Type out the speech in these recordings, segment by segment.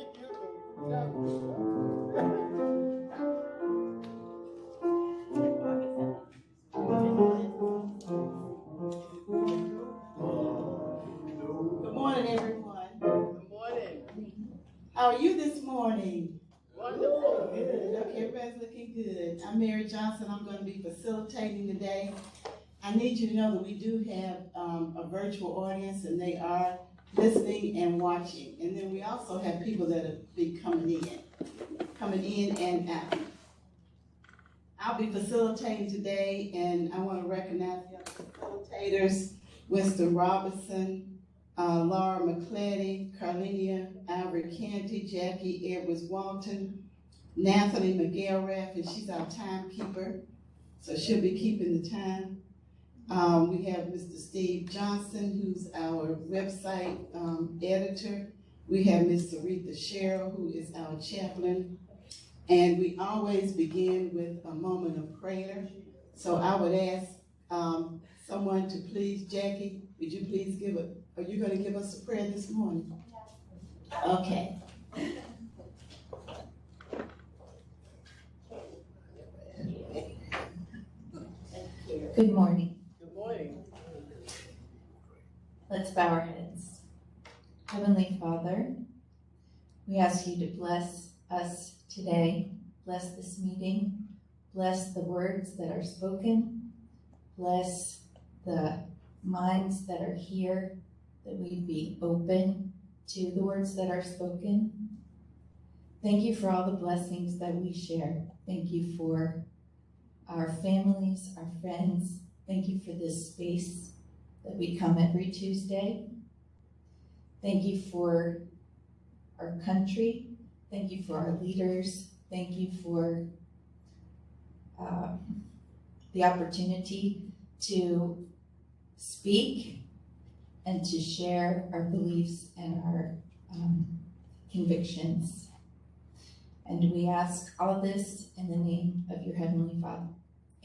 Good morning, everyone. Good morning. How are you this morning? Wonderful. Good. Okay, everybody's looking good. I'm Mary Johnson. I'm going to be facilitating today. I need you to know that we do have a virtual audience, and they are listening and watching. And then we also have people that will be coming in and out. I'll be facilitating today, and I want to recognize the other facilitators: Winston Robinson, Laura McClady, Carlinia, Ivory Canty, Jackie Edwards Walton, Nathalie McGillrath, and she's our timekeeper, so she'll be keeping the time. We have Mr. Steve Johnson, who's our website editor. We have Ms. Aretha Sherrill, who is our chaplain. And we always begin with a moment of prayer. So I would ask someone to please, Jackie, would you please are you going to give us a prayer this morning? Okay. Good morning. Good morning. Let's bow our heads. Heavenly Father, we ask you to bless us today, bless this meeting, bless the words that are spoken, bless the minds that are here, that we be open to the words that are spoken. Thank you for all the blessings that we share. Thank you for our families, our friends. Thank you for this space that we come every Tuesday. Thank you for our country. Thank you for our leaders. Thank you for the opportunity to speak and to share our beliefs and our convictions. And we ask all this in the name of your Heavenly Father.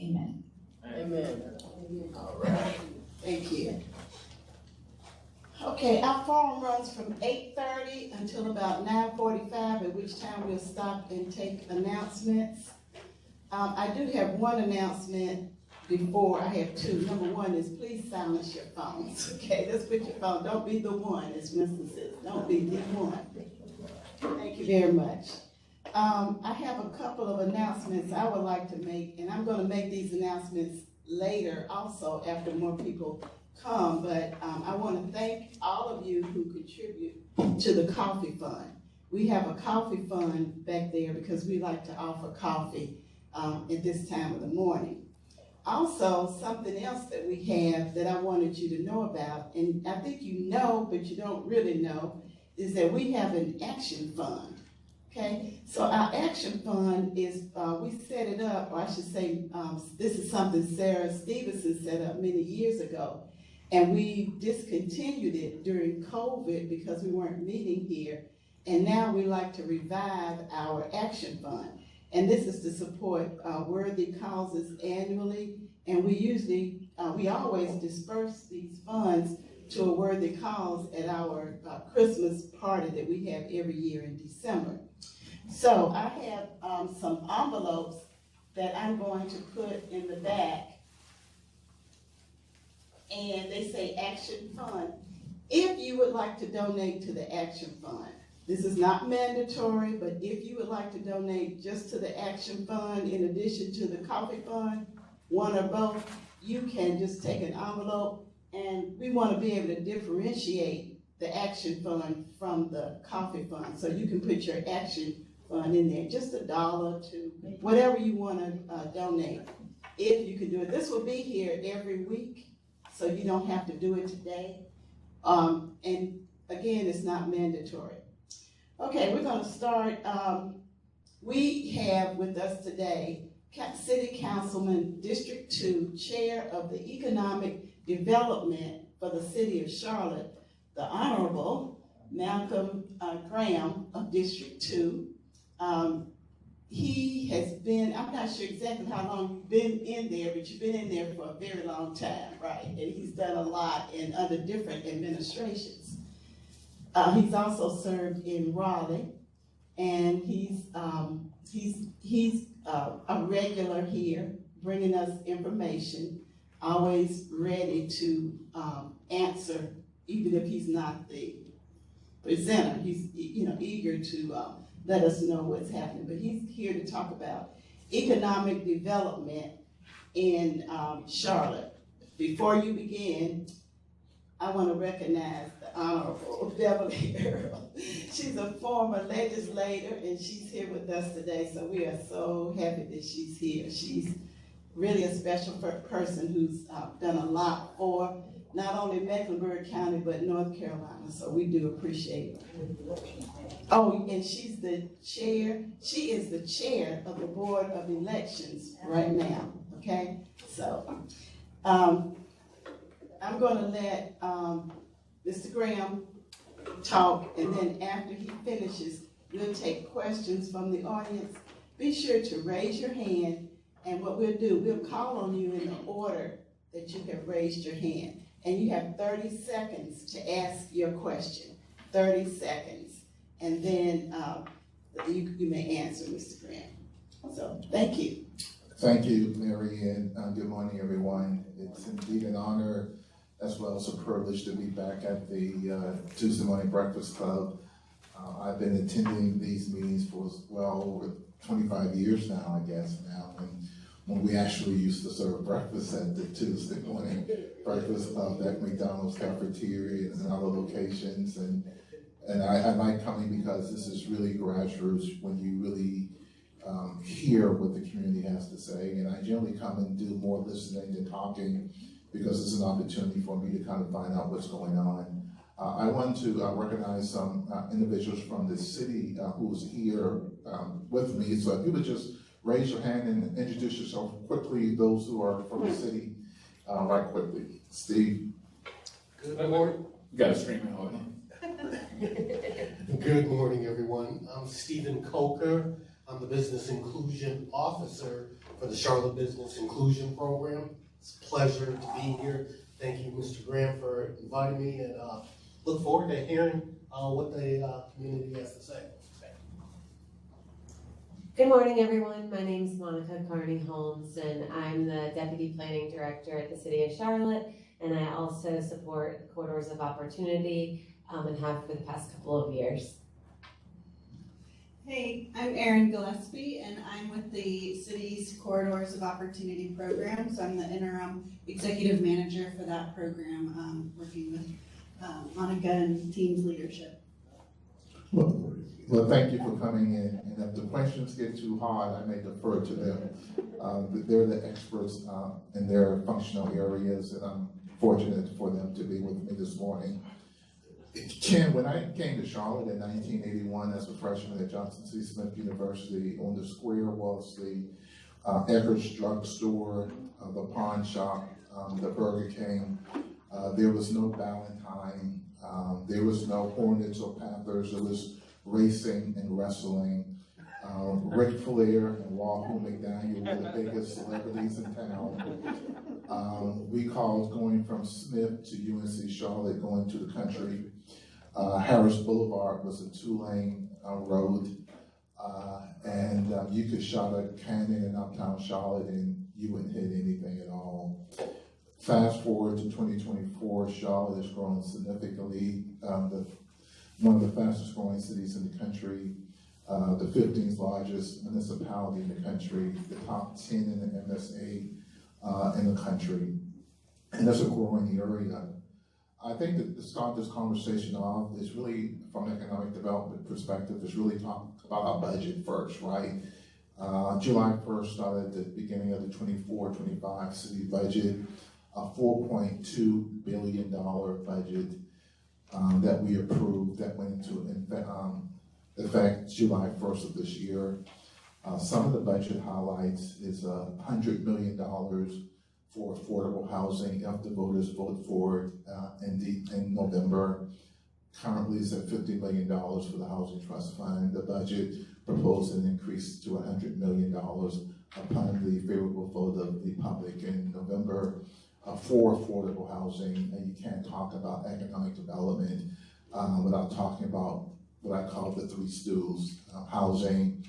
Amen. Amen. All right. Thank you. Okay, our forum runs from 8:30 until about 9:45, at which time we'll stop and take announcements. I do have one announcement before. I have two. Number one is please silence your phones. Okay, let's put your phone. Don't be the one, as Winston says. Don't be the one. Thank you very much. I have a couple of announcements I would like to make, and I'm going to make these announcements later also after more people come, but I want to thank all of you who contribute to the coffee fund. We have a coffee fund back there because we like to offer coffee at this time of the morning. Also, something else that we have that I wanted you to know about, and I think you know, but you don't really know, is that we have an action fund. Okay, so our action fund is, we set it up, or I should say, this is something Sarah Stevenson set up many years ago. And we discontinued it during COVID because we weren't meeting here. And now we like to revive our action fund. And this is to support worthy causes annually. And we always disperse these funds to a worthy cause at our Christmas party that we have every year in December. So I have some envelopes that I'm going to put in the back. And they say Action Fund. If you would like to donate to the Action Fund, this is not mandatory, but if you would like to donate just to the Action Fund in addition to the Coffee Fund, one or both, you can just take an envelope, and we want to be able to differentiate the Action Fund from the Coffee Fund. So you can put your Action Fund in there, just $1 to whatever you want to donate, if you can do it. This will be here every week, so you don't have to do it today. And again, it's not mandatory. Okay, we're going to start. We have with us today City Councilman District 2, Chair of the Economic Development for the City of Charlotte, the Honorable Malcolm Graham of District 2. He has been, I'm not sure exactly how long you've been in there, but you've been in there for a very long time, right? And he's done a lot under different administrations. He's also served in Raleigh, and he's a regular here, bringing us information, always ready to answer, even if he's not the presenter. He's eager to let us know what's happening. But he's here to talk about economic development in Charlotte. Before you begin, I want to recognize the Honorable Beverly Earl. She's a former legislator, and she's here with us today, so we are so happy that she's here. She's really a special person who's done a lot for not only Mecklenburg County, but North Carolina, so we do appreciate it. Oh, and she's the chair, she is the chair of the Board of Elections right now, okay? So, I'm gonna let Mr. Graham talk, and then after he finishes, we'll take questions from the audience. Be sure to raise your hand, and what we'll do, we'll call on you in the order that you have raised your hand. And you have 30 seconds to ask your question, 30 seconds. And then you may answer, Mr. Graham. So, thank you. Thank you, Mary, and good morning, everyone. It's indeed an honor as well as a privilege to be back at the Tuesday Morning Breakfast Club. I've been attending these meetings for well over 25 years now, I guess now, when we actually used to serve breakfast at the Tuesday Morning Breakfast Club at McDonald's cafeteria and other locations. And I like coming because this is really grassroots when you really hear what the community has to say. And I generally come and do more listening than talking because it's an opportunity for me to kind of find out what's going on. I want to recognize some individuals from the city who's here with me. So if you would just raise your hand and introduce yourself quickly, those who are from the city, right quickly. Steve. Good morning. You got to stream it on. Good morning, everyone. I'm Stephen Coker. I'm the Business Inclusion Officer for the Charlotte Business Inclusion Program. It's a pleasure to be here. Thank you, Mr. Graham, for inviting me, and look forward to hearing what the community has to say. Good morning, everyone. My name is Monica Carney Holmes, and I'm the Deputy Planning Director at the City of Charlotte, and I also support the Corridors of Opportunity and have for the past couple of years. Hey, I'm Erin Gillespie, and I'm with the city's Corridors of Opportunity program. So I'm the interim executive manager for that program, working with Monica and team's leadership. Well, thank you for coming in. And if the questions get too hard, I may defer to them. They're the experts in their functional areas, and I'm fortunate for them to be with me this morning. Ken, when I came to Charlotte in 1981 as a freshman at Johnson C. Smith University, on the square was the Eckerd's drugstore, the pawn shop, the Burger King. There was no Valentine. There was no Hornets or Panthers. There was racing and wrestling. Ric Flair and Wahoo McDaniel were the biggest celebrities in town. We called going from Smith to UNC Charlotte, going to the country. Harris Boulevard was a two-lane road, and you could shot a cannon in uptown Charlotte and you wouldn't hit anything at all. Fast forward to 2024, Charlotte has grown significantly. One of the fastest growing cities in the country, the 15th largest municipality in the country, the top 10 in the MSA in the country, and that's a growing area. I think that to start this conversation off is really, from an economic development perspective, is really talk about our budget first, right? July 1st started the beginning of the 24-25 city budget, a $4.2 billion budget that we approved that went into effect July 1st of this year. Some of the budget highlights is $100 million for affordable housing if the voters vote for it in November. Currently it's at $50 million for the Housing Trust Fund. The budget proposed an increase to $100 million upon the favorable vote of the public in November for affordable housing. And you can't talk about economic development without talking about what I call the three stools: housing,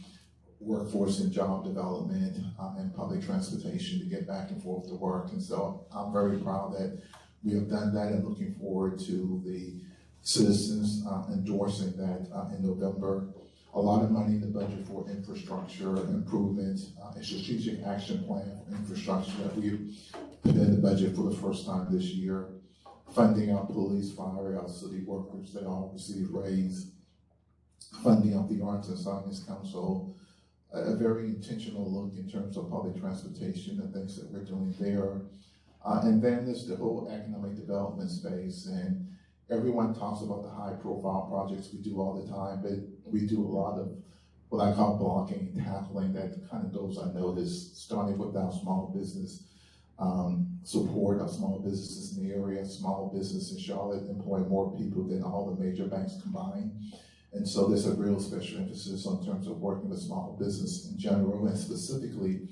workforce and job development, and public transportation to get back and forth to work. And so I'm very proud that we have done that, and looking forward to the citizens endorsing that in November. A lot of money in the budget for infrastructure improvement, a strategic action plan for infrastructure that we put in the budget for the first time this year. Funding our police, fire, our city workers, they all receive raise. Funding of the Arts and Science Council, a very intentional look in terms of public transportation and things that we're doing there. And then there's the whole economic development space, and everyone talks about the high profile projects we do all the time, but we do a lot of what I call blocking and tackling that kind of goes unnoticed, starting with our small business support of small businesses in the area. Small business in Charlotte employ more people than all the major banks combined. And so there's a real special emphasis on terms of working with small business in general, and specifically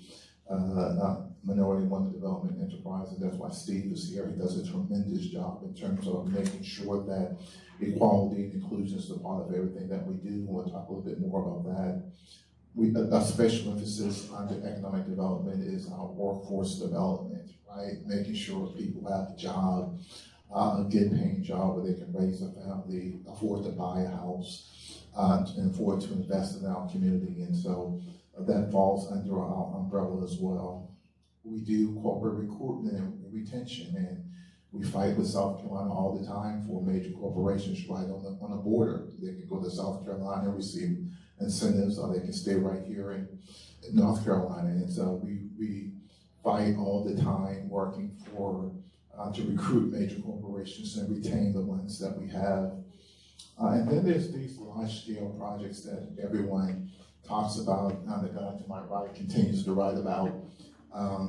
minority and women development enterprise. And that's why Steve is here. He does a tremendous job in terms of making sure that equality and inclusion is a part of everything that we do. We'll talk a little bit more about that. A special emphasis on the economic development is our workforce development, right? Making sure people have a job, a good paying job where they can raise a family, afford to buy a house, and afford to invest in our community. And so that falls under our umbrella as well. We do corporate recruitment and retention, and we fight with South Carolina all the time for major corporations right on the border. They can go to South Carolina and receive incentives, or they can stay right here in North Carolina. And so we fight all the time working for to recruit major corporations and retain the ones that we have. And then there's these large-scale projects that everyone talks about. The guy to my right continues to write about.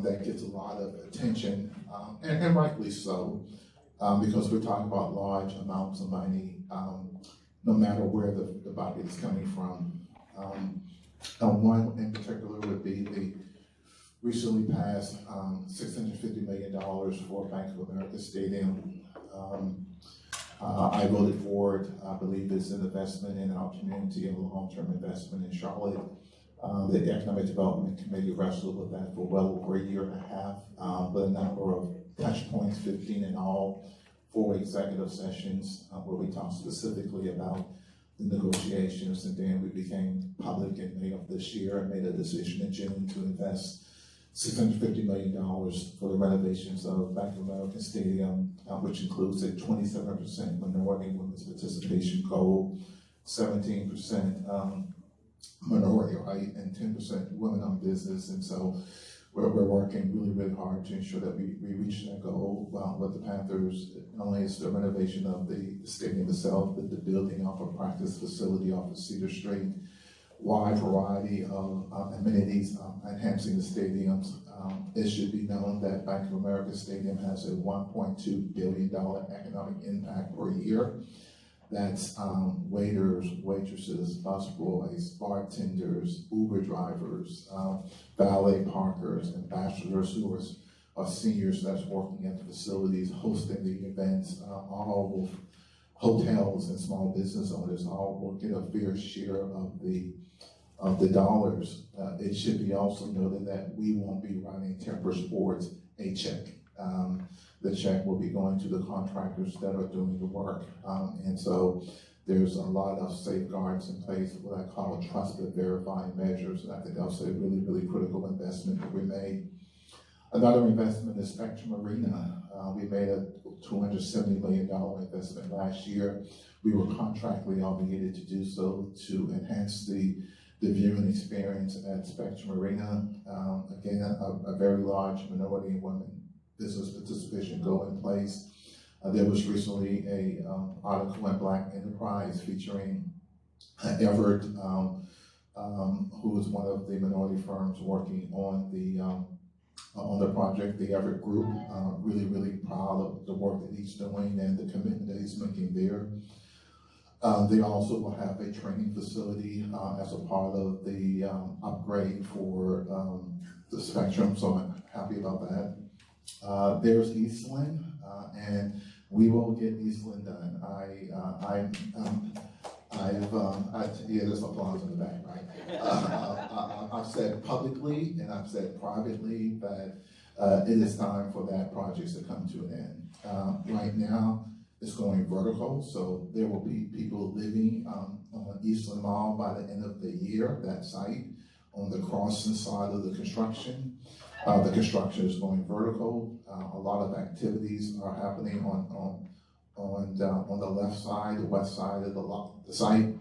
That gets a lot of attention, and rightly so, because we're talking about large amounts of money, no matter where the bucket is coming from. One in particular would be the recently passed $650 million for Bank of America Stadium. I voted for it. I believe it's an investment in our community, a long-term investment in Charlotte. The Economic Development Committee wrestled with that for well over a year and a half, with a number of touch points, 15 in all, 4 executive sessions where we talked specifically about the negotiations, and then we became public in May of this year and made a decision in June to invest $650 million for the renovations of Bank of America Stadium, which includes a 27% minority and women's participation goal, 17% minority, right, and 10% women-owned business. And so we're working really, really hard to ensure that we reach that goal with the Panthers. Not only is the renovation of the stadium itself, but the building of a practice facility off of Cedar Street, wide variety of amenities enhancing the stadiums. It should be known that Bank of America Stadium has a $1.2 billion economic impact per year. That's waiters, waitresses, busboys, bartenders, Uber drivers, valet parkers, ambassadors who are seniors that's working at the facilities, hosting the events, all hotels and small business owners all will get a fair share of the dollars. It should be also noted that we won't be writing Temper Sports a check. The check will be going to the contractors that are doing the work. And so there's a lot of safeguards in place, what I call trusted verifying measures. And I think that's a really, really critical investment that we made. Another investment is Spectrum Arena. We made a $270 million investment last year. We were contractually obligated to do so to enhance the viewing experience at Spectrum Arena. Again, a very large minority and women business participation goal in place. There was recently a article in Black Enterprise featuring Everett, who is one of the minority firms working on the project, the Everett Group. Really, really proud of the work that he's doing and the commitment that he's making there. They also will have a training facility as a part of the upgrade for the Spectrum, so I'm happy about that. There's Eastland, and we will get Eastland done. Yeah, there's applause in the back, right? I've said publicly and I've said privately that it is time for that project to come to an end. Right now, it's going vertical, so there will be people living on Eastland Mall by the end of the year, that site, on the crossing side of the construction. The construction is going vertical. A lot of activities are happening on the left side, the west side of the site.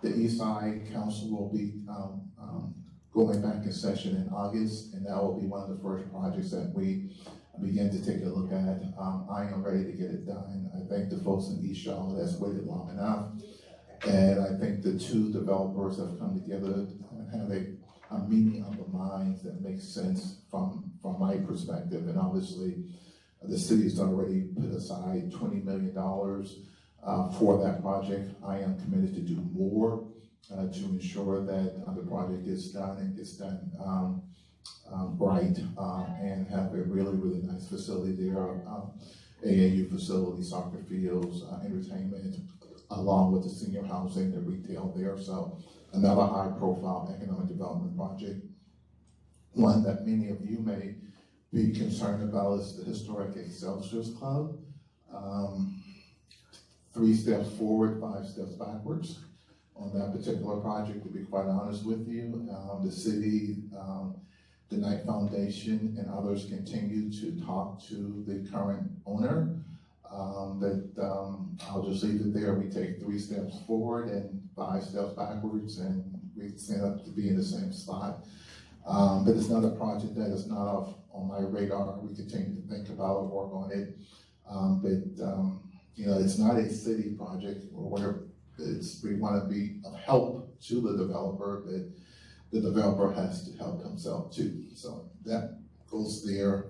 The east side council will be going back in session in August, and that will be one of the first projects that we begin to take a look at. I am ready to get it done. I thank the folks in East Charlotte that's waited long enough, and I think the two developers have come together and have a meeting of the minds that makes sense from my perspective. And obviously, the city's already put aside $20 million for that project. I am committed to do more to ensure that the project is done and gets done right, and have a really, really nice facility there. AAU facility, soccer fields, entertainment, along with the senior housing, the retail there. So another high-profile economic development project. One that many of you may be concerned about is the historic Excelsior's Club. 3 steps forward, 5 steps backwards on that particular project, to be quite honest with you. The city, the Knight Foundation, and others continue to talk to the current owner. I'll just leave it there. We take 3 steps forward and 5 steps backwards, and we end up to be in the same spot. But it's not a project that is not on my radar. We continue to think about it, work on it. You know, it's not a city project where we want to be of help to the developer, but the developer has to help himself too. So that goes there.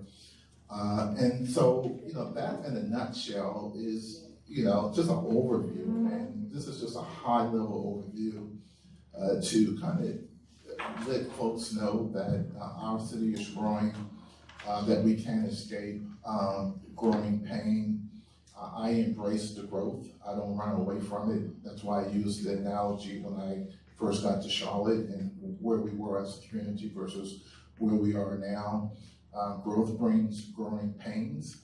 And so, you know, that in a nutshell is, you know, just an overview. And this is just a high level overview to kind of let folks know that our city is growing, that we can't escape growing pain. I embrace the growth. I don't run away from it. That's why I used the analogy when I first got to Charlotte and where we were as a community versus where we are now. Growth brings growing pains.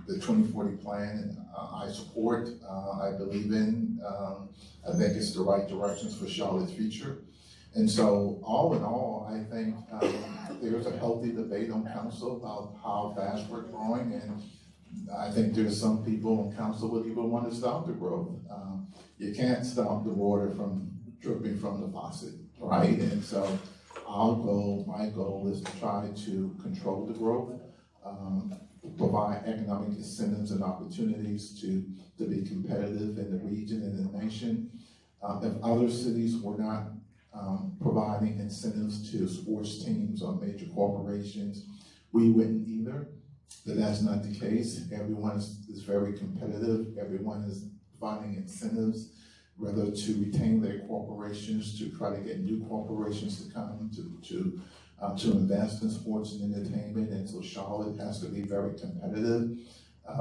The 2040 plan I support, I believe in. I think it's the right directions for Charlotte's future. And so all in all, I think there's a healthy debate on council about how fast we're growing, and I think there's some people on council would even want to stop the growth. You can't stop the water from dripping from the faucet, right? And so my goal is to try to control the growth, provide economic incentives and opportunities to be competitive in the region and in the nation. If other cities were not providing incentives to sports teams or major corporations, we wouldn't either. But that's not the case. Everyone is very competitive. Everyone is providing incentives, whether to retain their corporations, to try to get new corporations to come to invest in sports and entertainment. And so Charlotte has to be very competitive.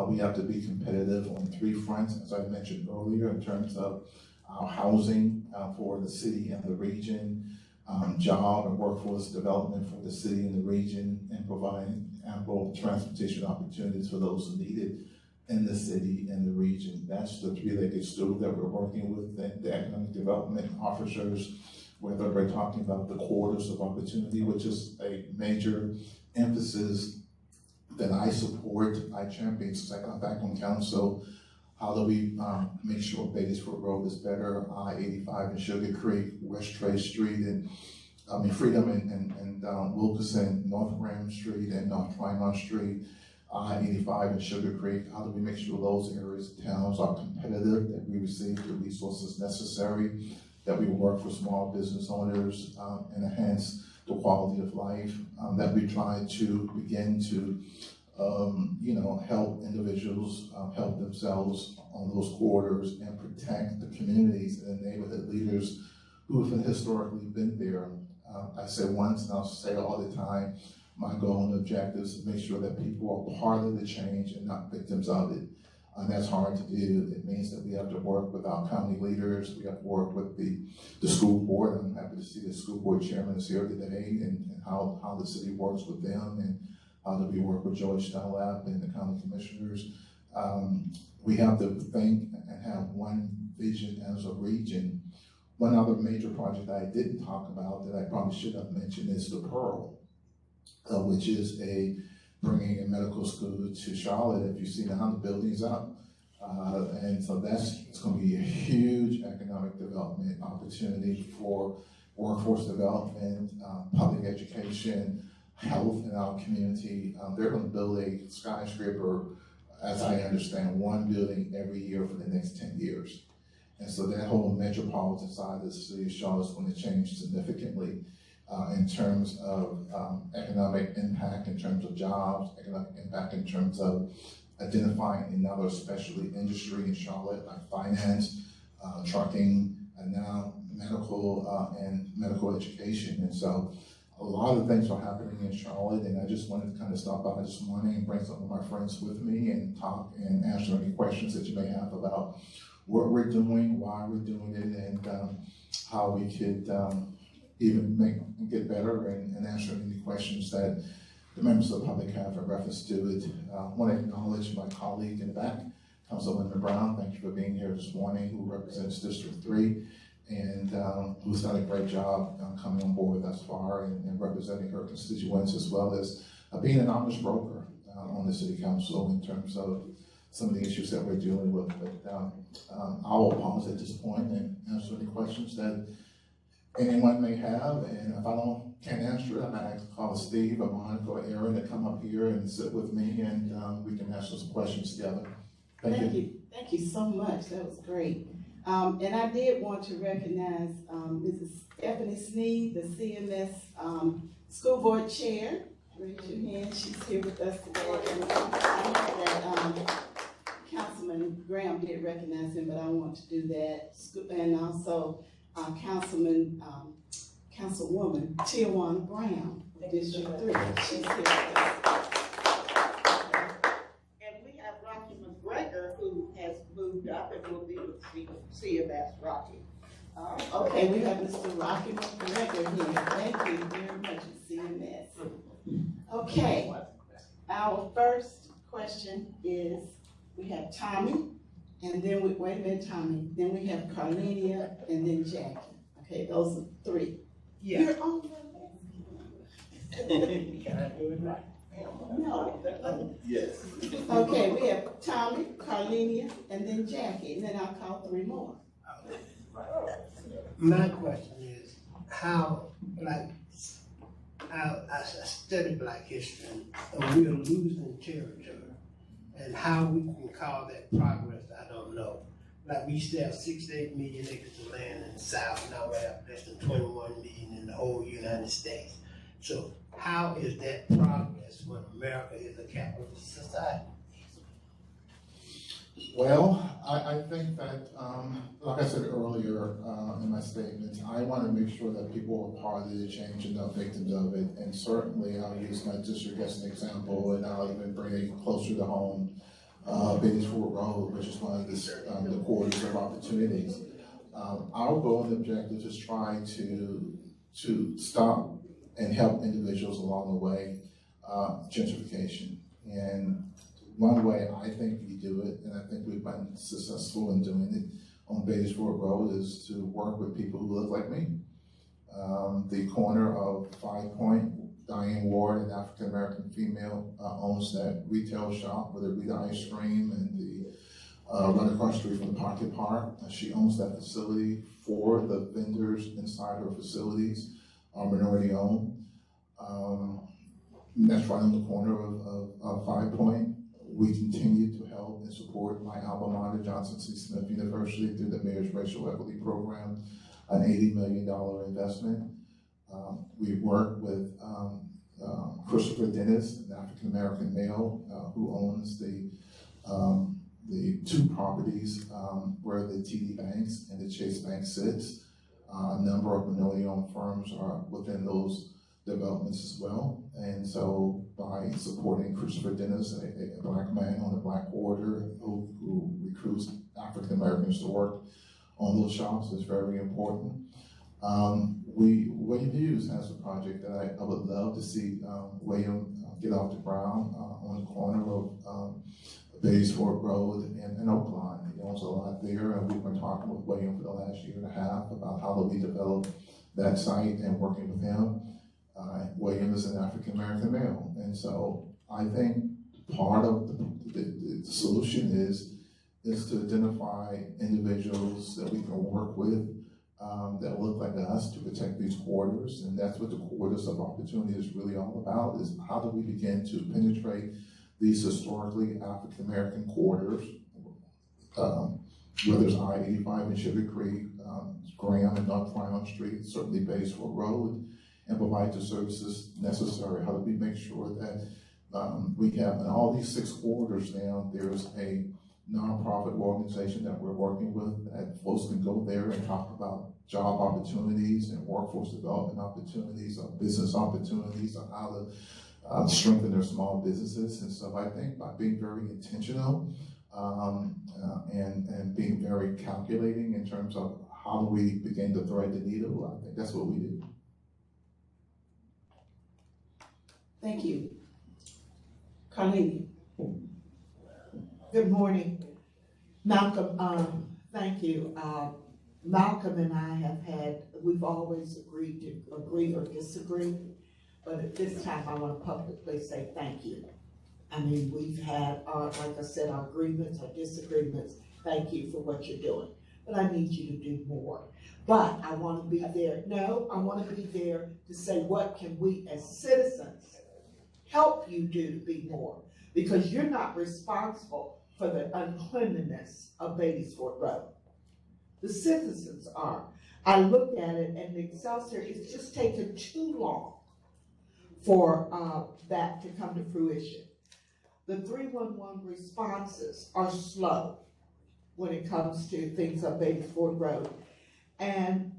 We have to be competitive on 3 fronts, as I mentioned earlier, in terms of our housing for the city and the region, job and workforce development for the city and the region, and providing ample transportation opportunities for those who need it in the city and the region. That's the 3-legged stool that we're working with, the economic development officers, whether we're talking about the corridors of opportunity, which is a major emphasis that I support, I champion since I got back on council. How do we make sure Beatty'sford Road is better, I-85 and Sugar Creek, West Trade Street, and Freedom and Wilkerson, North Ram Street and North Tremont Street, I-85 and Sugar Creek. How do we make sure those areas, towns are competitive, that we receive the resources necessary, that we work for small business owners and enhance the quality of life, that we try to begin to help individuals help themselves on those corridors and protect the communities and the neighborhood leaders who have historically been there. I say once and I'll say all the time, my goal and objective is to make sure that people are part of the change and not victims of it. And that's hard to do. It means that we have to work with our county leaders. We have to work with the school board. I'm happy to see the school board chairman is here today, and how the city works with them, and how do we work with George Dunlap and the county commissioners. We have to think and have one vision as a region. One other major project I didn't talk about that I probably should have mentioned is the Pearl, which is bringing a medical school to Charlotte. If you see now, the building's up. And so it's going to be a huge economic development opportunity for workforce development, public education, health in our community. They're going to build a skyscraper, as I understand, one building every year for the next 10 years. And so that whole metropolitan side of the city of Charlotte is going to change significantly in terms of economic impact, in terms of jobs, economic impact in terms of identifying another specialty industry in Charlotte, like finance, trucking, and now medical education. And so a lot of things are happening in Charlotte, and I just wanted to kind of stop by this morning and bring some of my friends with me and talk and answer any questions that you may have about what we're doing, why we're doing it, and how we could even get better and answer any questions that the members of the public have in reference to it. I want to acknowledge my colleague in the back, Councilwoman Brown. Thank you for being here this morning, who represents District 3, and who's done a great job coming on board thus far and representing her constituents, as well as being an honest broker on the City Council in terms of some of the issues that we're dealing with. But I'll pause at this point and answer any questions that anyone may have, and if I can't answer it, I might call Steve or Monica or Aaron to come up here and sit with me, and we can answer some questions together. Thank you. Thank you so much. That was great. And I did want to recognize Mrs. Stephanie Sneed, the CMS School Board Chair. Raise your hand. She's here with us today. And I know that Councilman Graham did recognize him, but I want to do that. And also Councilwoman Tijuana Brown, District 3. She's here with us. And we have Rocky McGregor, who has moved up and will be with CMS Rocky. Okay, we have Mr. Rocky McGregor here. Thank you very much for CMS. Okay, our first question is, we have Tommy, and then wait a minute, Tommy. Then we have Carlenia, and then Jackie. Okay, those are three. Yeah. You're on the list. Can I do it right? No. Yes. Okay, we have Tommy, Carlenia, and then Jackie, and then I'll call three more. My question is, how, I study Black history, and we are losing territory. And how we can call that progress, I don't know. Like, we used to have 6 to 8 million acres of land in the South, now we have less than 21 million in the whole United States. So how is that progress when America is a capitalist society? Well, I think that, like I said earlier in my statement, I want to make sure that people are part of the change and not victims of it. And certainly I'll use my district as an example, and I'll even bring it closer to home, Batesford Road, which is one of the quarters of opportunities. Our goal and objective is try to stop and help individuals along the way, gentrification. And one way I think we do it, and I think we've been successful in doing it on Batesford Road, is to work with people who look like me. The corner of 5 Point, Diane Ward, an African-American female, owns that retail shop where they eat ice cream, and the right across the street from the Pocket Park. She owns that facility. 4 of the vendors inside her facilities are minority owned. That's right on the corner of 5 Point. We continue to help and support my alma mater, Johnson C. Smith University, through the Mayor's Racial Equity Program, an $80 million investment. We work with Christopher Dennis, an African-American male who owns the 2 properties where the TD Banks and the Chase Bank sits. A number of minority-owned firms are within those developments as well. And so by supporting Christopher Dennis, a black man on the Black Quarter who recruits African Americans to work on those shops is very important. William Hughes has a project that I would love to see William get off the ground on the corner of Baysford Road and Oakline. He owns a lot there, and we've been talking with William for the last year and a half about how do we develop that site and working with him. William is an African American male, and so I think part of the solution is to identify individuals that we can work with that look like us to protect these corridors, and that's what the corridors of opportunity is really all about, is how do we begin to penetrate these historically African American corridors, whether it's I-85 in Sugar Creek, Graham and North Tryon Street, certainly Baysford Road, and provide the services necessary. How do we make sure that we have, in all these 6 corridors now, there's a nonprofit organization that we're working with that folks can go there and talk about job opportunities and workforce development opportunities or business opportunities on how to strengthen their small businesses. And so I think by being very intentional and being very calculating in terms of how do we begin to thread the needle, I think that's what we do. Thank you. Carlene. Good morning. Malcolm, thank you. Malcolm and I we've always agreed to agree or disagree, but at this time I want to publicly say thank you. I mean, we've had, like I said, our agreements, our disagreements. Thank you for what you're doing, but I need you to do more. But I want to be there. No, I want to be there to say, what can we as citizens help you do to be more? Because you're not responsible for the uncleanliness of Batesford Road. The citizens are. I look at it, and the Excelsior, it's just taken too long for that to come to fruition. The 311 responses are slow when it comes to things on Batesford Road. And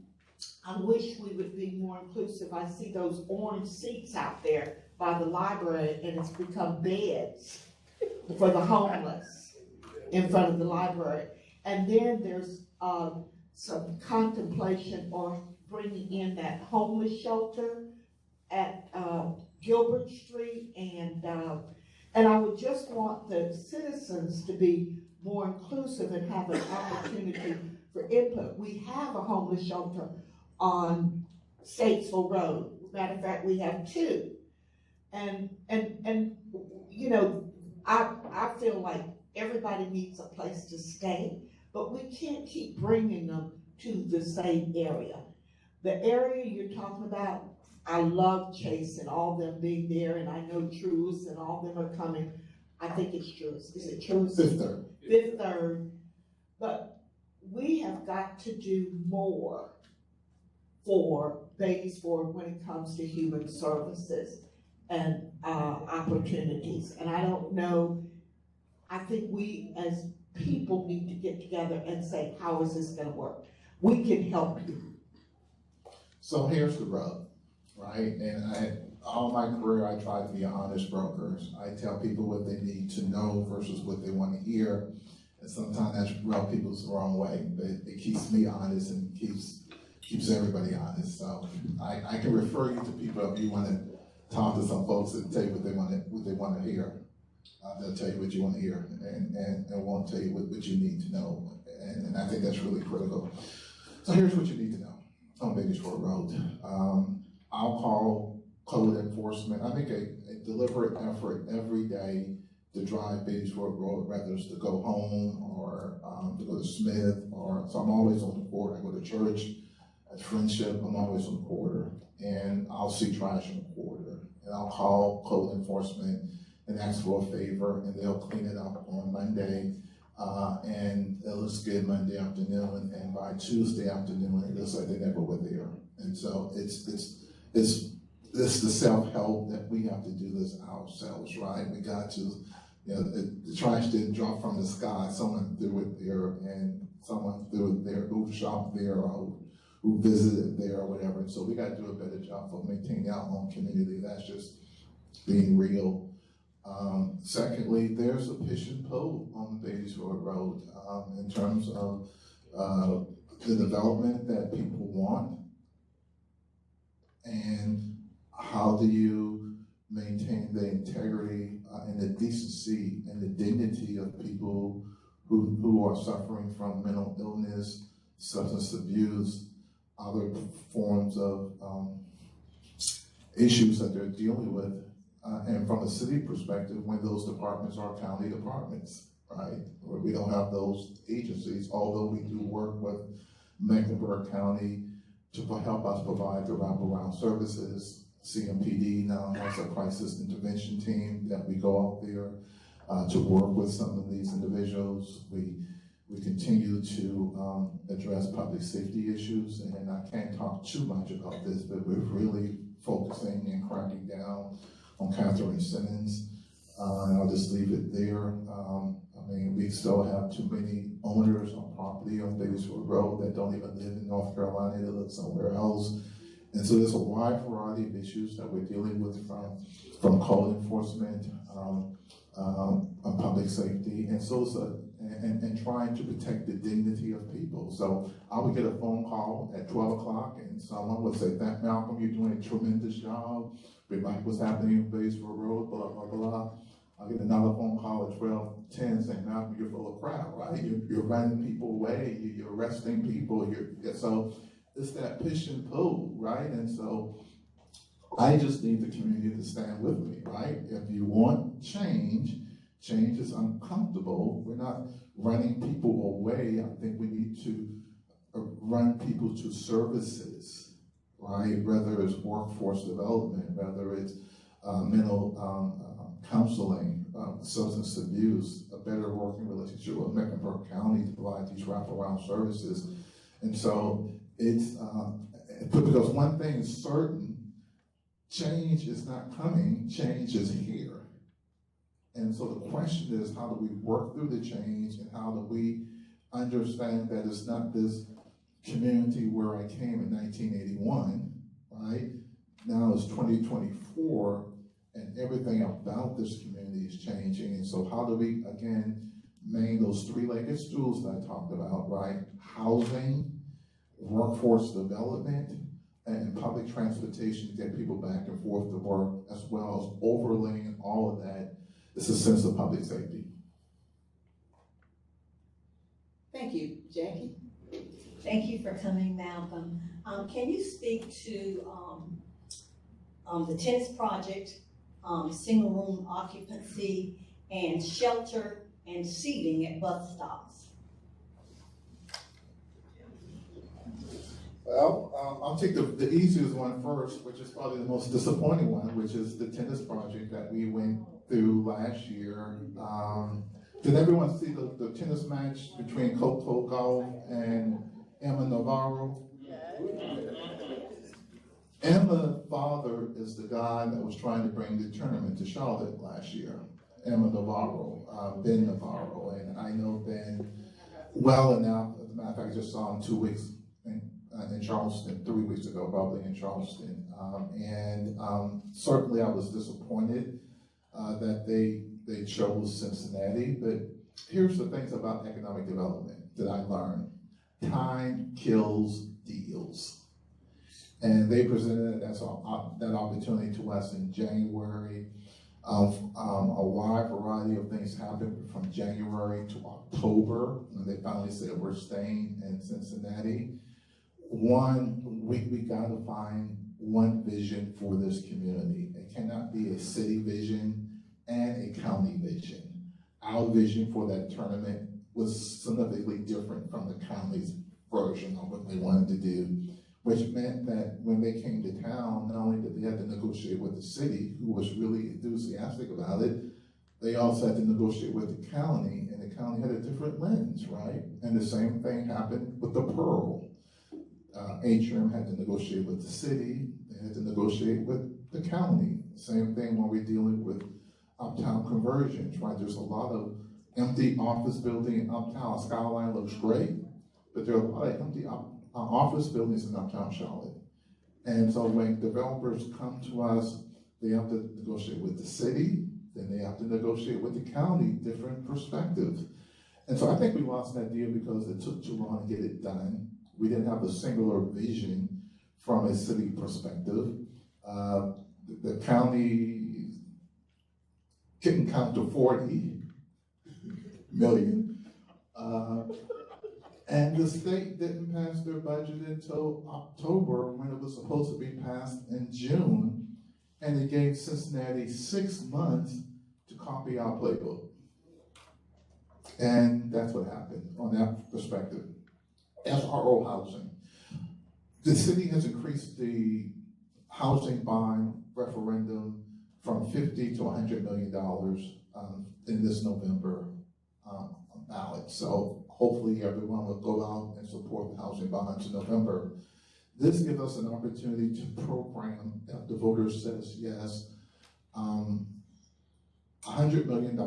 I wish we would be more inclusive. I see those orange seats out there by the library, and it's become beds for the homeless in front of the library. And then there's some contemplation or bringing in that homeless shelter at Gilbert Street, and I would just want the citizens to be more inclusive and have an opportunity for input. We have a homeless shelter on Statesville Road. Matter of fact, we have 2. And you know, I feel like everybody needs a place to stay, but we can't keep bringing them to the same area. The area you're talking about, I love Chase and all them being there, and I know Truist and all them are coming. I think it's Truist. Is it Truist? Fifth Third. But we have got to do more for Batesford when it comes to human services and opportunities. And I don't know, I think we as people need to get together and say, how is this gonna work? We can help you. So here's the rub, right? And all my career, I try to be an honest broker. I tell people what they need to know versus what they want to hear. And sometimes that rubs people the wrong way, but it keeps me honest and keeps everybody honest. So I can refer you to people if you want to talk to some folks that tell you what they want to hear. They'll tell you what you want to hear and won't tell you what you need to know. And I think that's really critical. So here's what you need to know on Batesford Road. I'll call code enforcement. I make a deliberate effort every day to drive Batesford Road, whether it's to go home or to go to Smith, so I'm always on the corridor. I go to church at Friendship, I'm always on the corridor, and I'll see trash on the corridor, and I'll call code enforcement and ask for a favor, and they'll clean it up on Monday, and it looks good Monday afternoon, and by Tuesday afternoon, it looks like they never were there. And so it's the self-help that we have to do this ourselves, right? We got to, the trash didn't drop from the sky. Someone threw it there, and someone threw it there, who shopped there, or who visited there or whatever. And so we got to do a better job of maintaining our own community. That's just being real. Secondly, there's a push and pull on Batesville Road in terms of the development that people want, and how do you maintain the integrity and the decency and the dignity of people who are suffering from mental illness, substance abuse, other forms of issues that they're dealing with. And from a city perspective, when those departments are county departments, right? Where we don't have those agencies, although we do work with Mecklenburg County to help us provide the wraparound services. CMPD now has a crisis intervention team that we go out there to work with some of these individuals. We continue to address public safety issues, and I can't talk too much about this, but we're really focusing and cracking down on Catherine Simmons, and I'll just leave it there. I mean, we still have too many owners on property on Batesville Road that don't even live in North Carolina, they live somewhere else. And so there's a wide variety of issues that we're dealing with from code enforcement, public safety, and so and trying to protect the dignity of people. So I would get a phone call at 12 o'clock and someone would say, "Thank Malcolm, you're doing a tremendous job. We like what's happening in Batesville Road, blah, blah, blah." I'll get another phone call at 12:10 saying, "Malcolm, you're full of crap, right? You're running people away, you're arresting people." So it's that push and pull, right? And so I just need the community to stand with me, right? If you want change, change is uncomfortable. We're not running people away. I think we need to run people to services, right? Whether it's workforce development, whether it's mental counseling, substance abuse, a better working relationship with Mecklenburg County to provide these wraparound services. And so it's, because one thing is certain, change is not coming, change is here. And so the question is, how do we work through the change, and how do we understand that it's not this community where I came in 1981, right? Now it's 2024, and everything about this community is changing. And so how do we, again, maintain those three-legged stools that I talked about, right? Housing, workforce development, and public transportation to get people back and forth to work, as well as overlaying all of that is a sense of public safety. Thank you, Jackie. Thank you for coming, Malcolm. Can you speak to the tennis project, single room occupancy, and shelter and seating at bus stops? Well, I'll take the easiest one first, which is probably the most disappointing one, which is the tennis project that we went through last year. Did everyone see the tennis match between Coco Golf and Emma Navarro? Emma's father is the guy that was trying to bring the tournament to Charlotte last year, Emma Navarro, Ben Navarro, and I know Ben well enough. As a matter of fact, I just saw him 2 weeks in Charleston, 3 weeks ago, probably in Charleston. Certainly I was disappointed that they chose Cincinnati, but here's the things about economic development that I learned. Time kills deals. And they presented that opportunity to us in January. A wide variety of things happened from January to October, when they finally said we're staying in Cincinnati. One, we gotta find one vision for this community. It cannot be a city vision and a county vision. Our vision for that tournament was significantly different from the county's version of what they wanted to do, which meant that when they came to town, not only did they have to negotiate with the city, who was really enthusiastic about it, they also had to negotiate with the county, and the county had a different lens, right? And the same thing happened with the Pearl. Atrium had to negotiate with the city, they had to negotiate with the county. Same thing when we're dealing with uptown conversions, right? There's a lot of empty office building in uptown. Skyline looks great, but there are a lot of empty office buildings in uptown Charlotte. And so when developers come to us, they have to negotiate with the city, then they have to negotiate with the county, different perspectives. And so I think we lost that deal because it took too long to get it done. We didn't have a singular vision from a city perspective. The county couldn't count to 40 million. And the state didn't pass their budget until October when it was supposed to be passed in June. And it gave Cincinnati 6 months to copy our playbook. And that's what happened on that perspective. SRO housing. The city has increased the housing bond referendum from $50 to $100 million in this November ballot. So hopefully everyone will go out and support the housing bonds in November. This gives us an opportunity to program, if the voter says yes, $100 million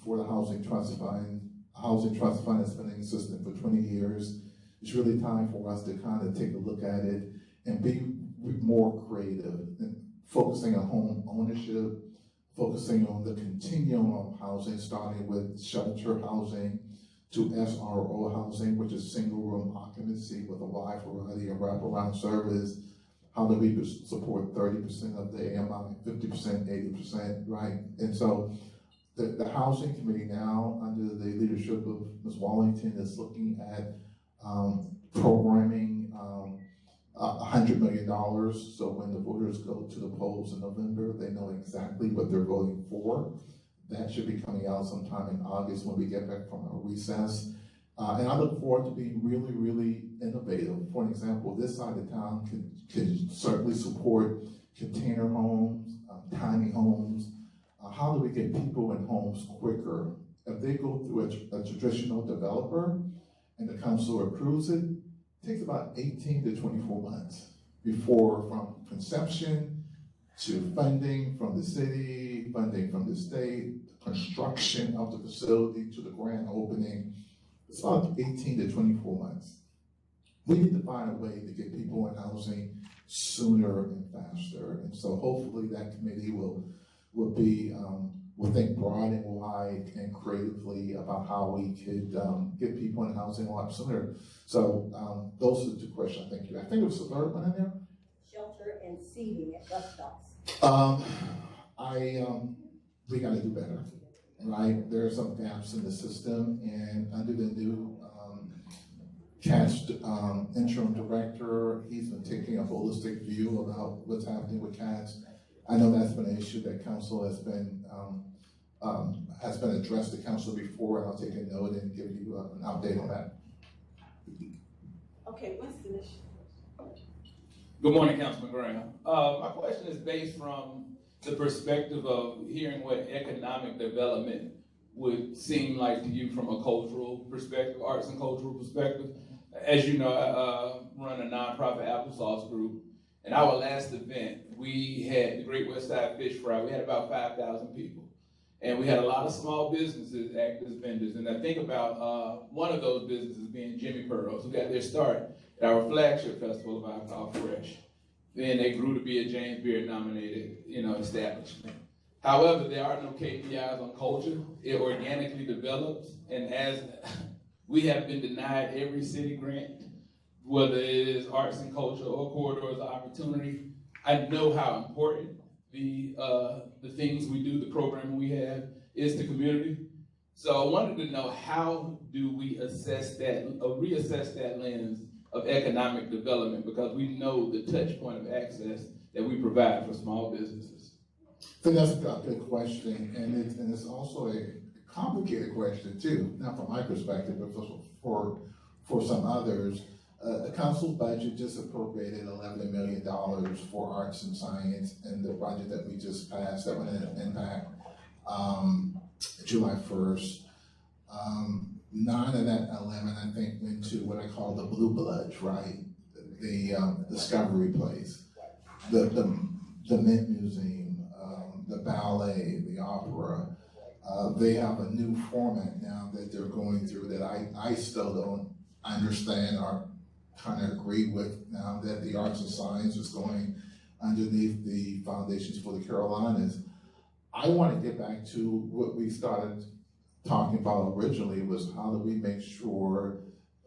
for the Housing Trust Fund. Housing Trust Fund has been in existence for 20 years. It's really time for us to kind of take a look at it and be more creative, and focusing on home ownership, focusing on the continuum of housing, starting with shelter housing to SRO housing, which is single room occupancy with a wide variety of wraparound service. How do we support 30% of the AMI, 50%, 80%, right? And so the Housing Committee now, under the leadership of Ms. Wallington, is looking at programming $100 million. So when the voters go to the polls in November, they know exactly what they're voting for. That should be coming out sometime in August when we get back from our recess. And I look forward to being really, really innovative. For an example, this side of town can certainly support container homes, tiny homes. How do we get people in homes quicker? If they go through a traditional developer and the council approves it, it takes about 18 to 24 months before, from conception to funding from the city, funding from the state, construction of the facility to the grand opening. It's about 18 to 24 months. We need to find a way to get people in housing sooner and faster. And so hopefully that committee will think broad and wide and creatively about how we could get people in housing a lot sooner. So those are the two questions I think. I think there was a third one in there. Shelter and seating at bus stops. We gotta do better, right? There are some gaps in the system, and under the new CATS interim director, he's been taking a holistic view about what's happening with CATS. I know that's been an issue that council has been addressed to council before, and I'll take a note and give you an update on that. Okay, Winston is. Good morning, Councilman Graham. My question is based from the perspective of hearing what economic development would seem like to you from a cultural perspective, arts and cultural perspective. As you know, I run a nonprofit applesauce group. And our last event, we had the Great West Side Fish Fry. We had about 5,000 people. And we had a lot of small businesses act as vendors. And I think about one of those businesses being Jimmy Pearls, who got their start at our flagship festival of Alcohol Fresh. Then they grew to be a James Beard nominated, establishment. However, there are no KPIs on culture. It organically develops. And as we have been denied every city grant, whether it is arts and culture or corridors of opportunity, I know how important the things we do, the programming we have, is to community. So I wanted to know, how do we assess that, or reassess that lens of economic development, because we know the touch point of access that we provide for small businesses? I think that's a good question, and it's also a complicated question too, not from my perspective, but for some others. The council budget just appropriated $11 million for arts and science in the budget that we just passed that went into impact July 1st. 9 of that 11, I think, went to what I call the blue bloods, right? The Discovery Place, the Mint Museum, the ballet, the opera. They have a new format now that they're going through that I still don't understand or kind of agree with now that the arts and science is going underneath the Foundations for the Carolinas. I want to get back to what we started talking about originally, was how do we make sure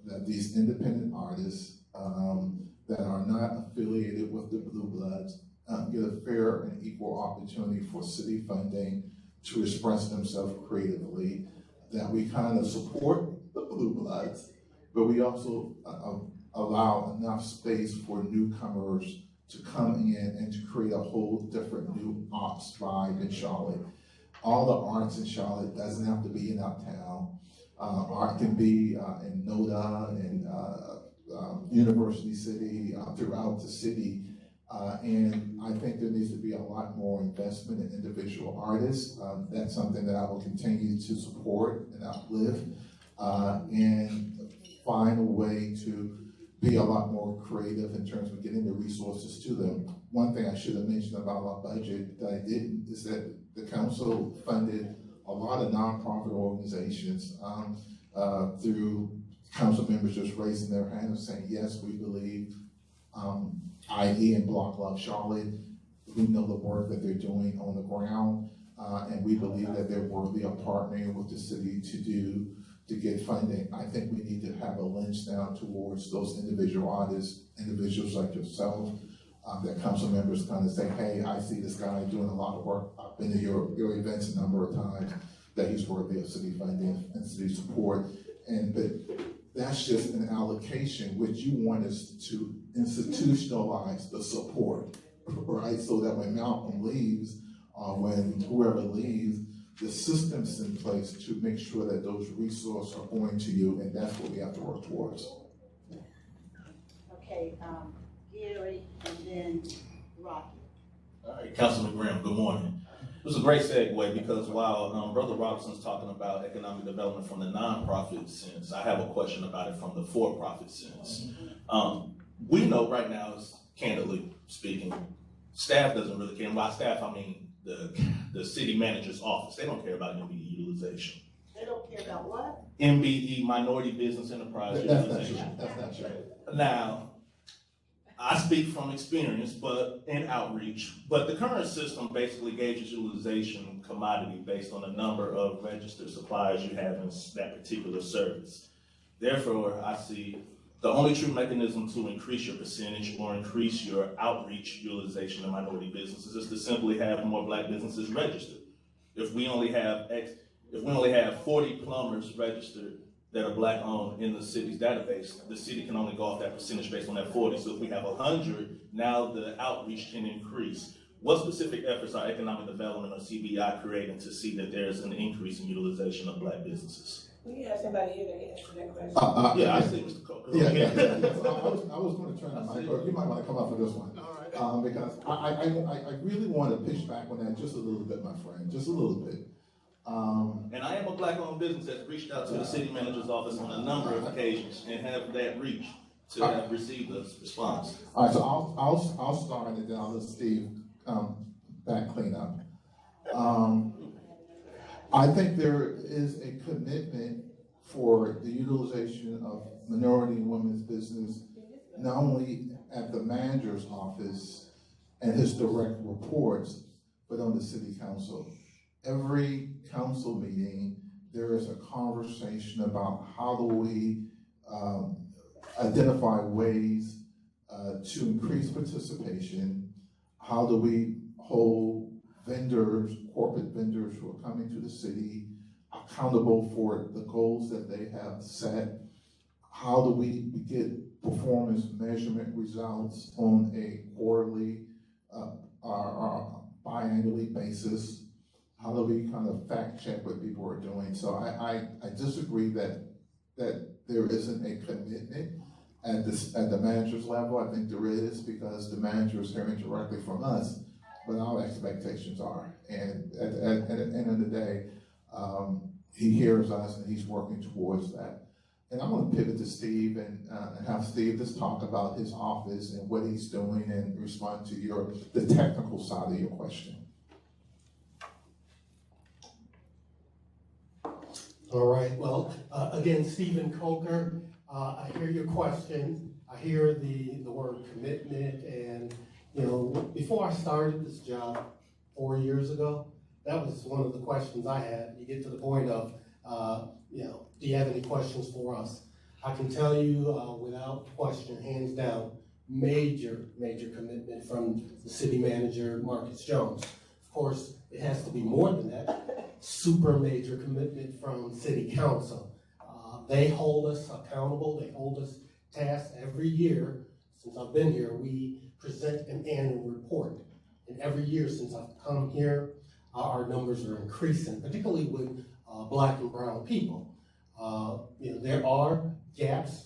that these independent artists that are not affiliated with the Blue Bloods get a fair and equal opportunity for city funding to express themselves creatively, that we kind of support the Blue Bloods, but we also allow enough space for newcomers to come in and to create a whole different new arts vibe in Charlotte. All the arts in Charlotte doesn't have to be in uptown. Art can be in NODA and University City, throughout the city. And I think there needs to be a lot more investment in individual artists. That's something that I will continue to support and uplift, and find a way to be a lot more creative in terms of getting the resources to them. One thing I should have mentioned about our budget that I didn't is that the council funded a lot of nonprofit organizations through council members just raising their hand and saying, yes, we believe IE and Block Love Charlotte, we know the work that they're doing on the ground, and we believe that they're worthy of partnering with the city to get funding. I think we need to have a lens down towards those individual artists, individuals like yourself, that council members kind of say, hey, I see this guy doing a lot of work. I've been to your events a number of times, that he's worthy of city funding and city support. But that's just an allocation, which you want us to institutionalize the support, right? So that when Malcolm leaves, when whoever leaves, the system's in place to make sure that those resources are going to you, and that's what we have to work towards. Okay, Gary, and then Rocky. All right, Councilman Graham, good morning. It was a great segue because while Brother Robinson's talking about economic development from the nonprofit sense, I have a question about it from the for-profit sense. We know right now, candidly speaking, staff doesn't really care. And by staff, I mean the city manager's office. They don't care about MBE utilization. They don't care about what? MBE, minority business enterprise utilization. That's not true. Now, I speak from experience, but in outreach. But the current system basically gauges utilization commodity based on the number of registered suppliers you have in that particular service. Therefore, I see the only true mechanism to increase your percentage or increase your outreach utilization in minority businesses is to simply have more Black businesses registered. If we only have 40 plumbers registered that are Black owned in the city's database, the city can only go off that percentage based on that 40. So if we have 100, now the outreach can increase. What specific efforts are economic development or CBI creating to see that there's an increase in utilization of Black businesses? We have somebody here that answer that question. Yeah, I see Mr. Coker. Yeah. I was going to turn to Mike, but you might want to come up for this one. All right. Because I really want to pitch back on that just a little bit, my friend, just a little bit. And I am a Black-owned business that's reached out to the city manager's office on a number of occasions and have that reach to have received a response. All right, so I'll start and then I'll let Steve back clean up. I think there is a commitment for the utilization of minority and women's business, not only at the manager's office and his direct reports, but on the city council. Every council meeting, there is a conversation about how do we identify ways to increase participation, how do we hold vendors, corporate vendors who are coming to the city accountable for the goals that they have set, how do we get performance measurement results on a quarterly or biannually basis. How do we kind of fact check what people are doing? So I disagree that there isn't a commitment at the manager's level. I think there is, because the manager is hearing directly from us, but our expectations are. And at the end of the day, he hears us and he's working towards that. And I'm going to pivot to Steve and have Steve just talk about his office and what he's doing and respond to the technical side of your question. All right, well, again, Stephen Coker, I hear your question. I hear the word commitment, and, you know, before I started this job 4 years ago, that was one of the questions I had. You get to the point of, you know, do you have any questions for us? I can tell you without question, hands down, major commitment from the city manager, Marcus Jones. Of course, it has to be more than that. Super major commitment from city council. They hold us accountable. They hold us tasks every year. Since I've been here, we present an annual report. And every year since I've come here, our numbers are increasing, particularly with Black and brown people. You know, there are gaps.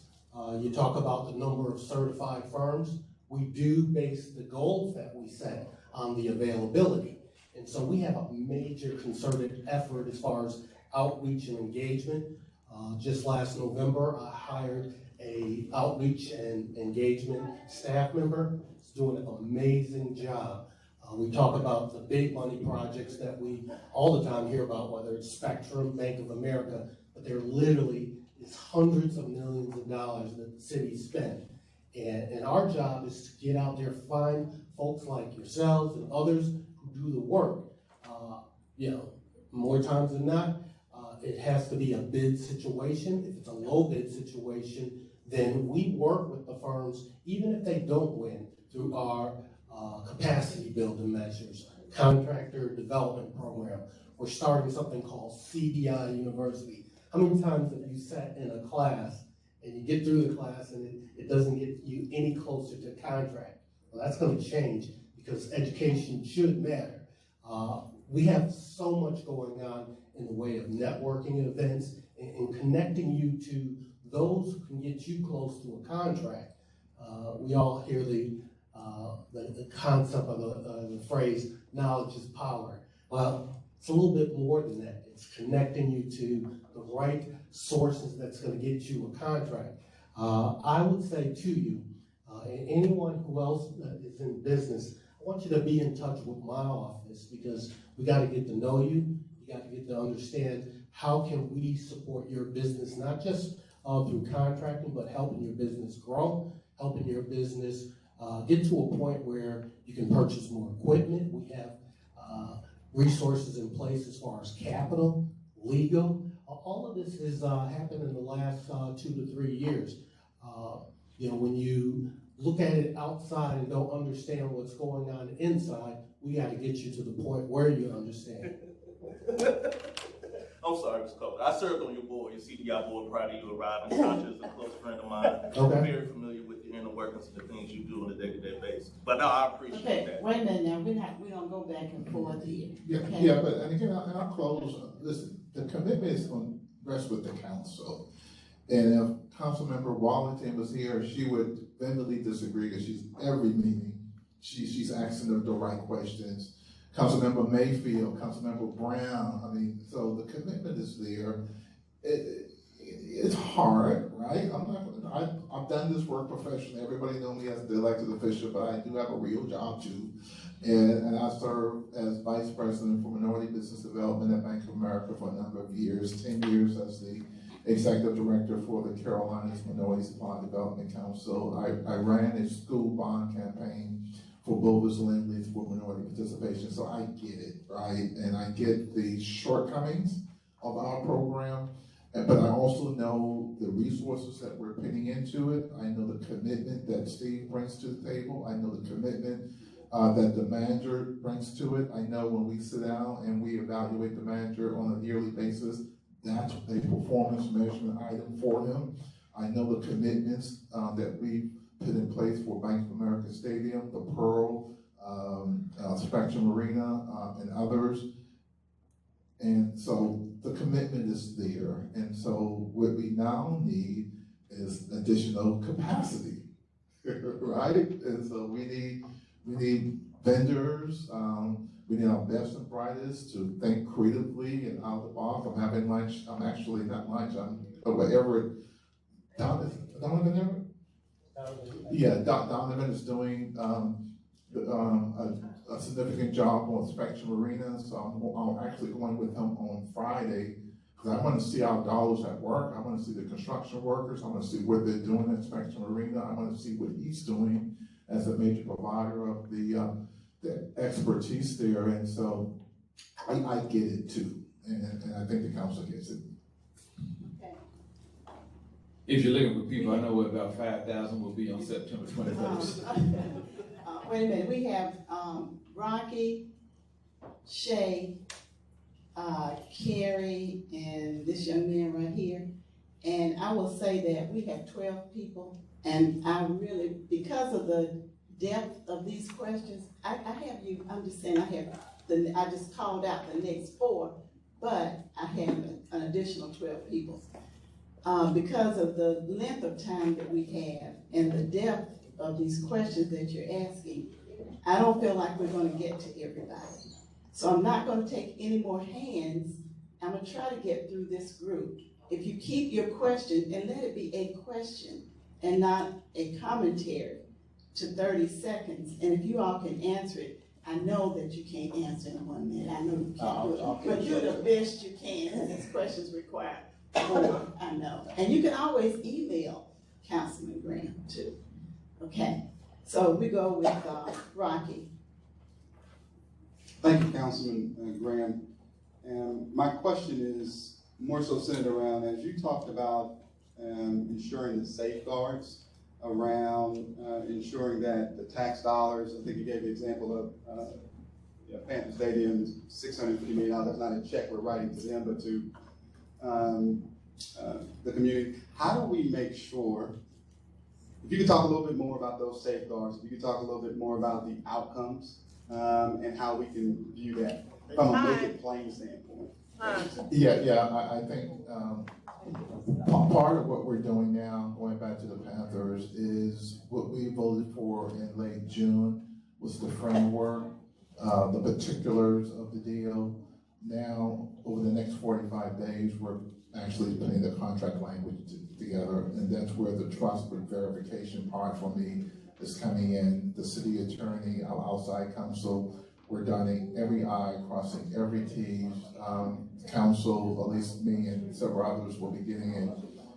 You talk about the number of certified firms. We do base the goals that we set on the availability. And so we have a major concerted effort as far as outreach and engagement. Just last November, I hired a outreach and engagement staff member. He's doing an amazing job. We talk about the big money projects that we all the time hear about, whether it's Spectrum, Bank of America, but there literally is hundreds of millions of dollars that the city spent. And our job is to get out there, find folks like yourselves and others who do the work. You know, more times than not, it has to be a bid situation. If it's a low bid situation, then we work with the firms, even if they don't win, through our capacity building measures, contractor development program. We're starting something called CDI University. How many times have you sat in a class and you get through the class and it doesn't get you any closer to contract? Well, that's going to change because education should matter. We have so much going on in the way of networking events and connecting you to those who can get you close to a contract. We all hear the concept of the phrase, knowledge is power. Well, it's a little bit more than that. It's connecting you to the right sources that's going to get you a contract. I would say to you, and anyone who else is in business, I want you to be in touch with my office because we got to get to know you. You got to get to understand how can we support your business, not just through contracting, but helping your business grow, helping your business get to a point where you can purchase more equipment. We have resources in place as far as capital, legal. All of this has happened in the last 2 to 3 years. You know, when you look at it outside and don't understand what's going on inside, we got to get you to the point where you understand. I'm sorry, Mr. Coker. I served on your board, your CDI board, prior to you arriving. Tasha is a close friend of mine. Okay. I'm very familiar with your inner workings and the things you do on a day-to-day basis. But no, I appreciate that. Wait a minute now, we don't go back and forth here. Yeah, but, and again, I'll close. Listen, the commitment is going to rest with the council. And if Councilmember Wallington was here, she would vehemently disagree because she's every meeting. She's asking the right questions. Councilmember Mayfield, Councilmember Brown, I mean, so the commitment is there. It's hard, right? I've done this work professionally. Everybody knows me as the elected official, but I do have a real job too. And I serve as Vice President for Minority Business Development at Bank of America for a number of years, 10 years as the Executive Director for the Carolinas Minority Supply Development Council. I ran a school bond campaign for Bovis Lindley's for minority participation, so I get it, right? And I get the shortcomings of our program, but I also know the resources that we're putting into it. I know the commitment that Steve brings to the table. I know the commitment that the manager brings to it. I know when we sit down and we evaluate the manager on a yearly basis, that's a performance measurement item for him. I know the commitments that we put in place for Bank of America Stadium, the Pearl, Spectrum Arena, and others. And so the commitment is there. And so what we now need is additional capacity, right? And so we need vendors. We need our best and brightest to think creatively and out of the box. I'm having lunch. I'm actually not lunch. I'm wherever. Donovan Everett? Yeah, Donovan is doing a significant job on Spectrum Arena, so I'm actually going with him on Friday Because I want to see our dollars at work. I want to see the construction workers. I want to see what they're doing at Spectrum Arena. I want to see what he's doing as a major provider of the expertise there. And so I get it too. And I think the council gets it. If you're looking for people, I know where about 5,000 will be on September 21st. Wait a minute, we have Rocky, Shay, Carrie, and this young man right here. And I will say that we have 12 people, and I really, because of the depth of these questions, I have you understand, I just called out the next 4, but I have an additional 12 people. Because of the length of time that we have and the depth of these questions that you're asking, I don't feel like we're gonna get to everybody. So I'm not gonna take any more hands. I'm gonna try to get through this group. If you keep your question, and let it be a question and not a commentary to 30 seconds, and if you all can answer it, I know that you can't answer in 1 minute. I know you can't do it, but do the best you can, and these questions require more, I know. And you can always email Councilman Graham too. Okay, so we go with Rocky. Thank you, Councilman Graham. And my question is more so centered around, as you talked about ensuring the safeguards around ensuring that the tax dollars, I think you gave the example of Panther Stadium, $650 million, that's not a check we're writing to them, but to the community. How do we make sure, if you could talk a little bit more about those safeguards, if you could talk a little bit more about the outcomes and how we can view that from a make it plain standpoint. I think part of what we're doing now, going back to the Panthers, is what we voted for in late June was the framework, the particulars of the deal. Now, over the next 45 days, we're actually putting the contract language together, and that's where the trust but verification part for me is coming in. The city attorney, our outside counsel, we're dotting every I, crossing every T. Council, at least me and several others, will be getting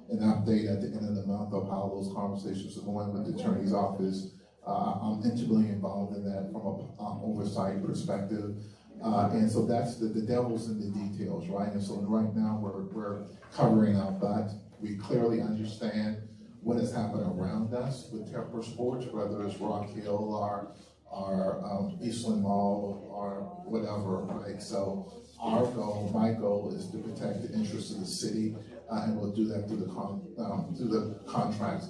an update at the end of the month of how those conversations are going with the attorney's office. I'm intimately involved in that from an oversight perspective. And so that's the devil's in the details, right? And so right now we're covering our butt. We clearly understand what has happened around us with Temper Sports, whether it's Rock Hill or Eastland Mall or whatever, right? So my goal is to protect the interests of the city, and we'll do that through the contracts.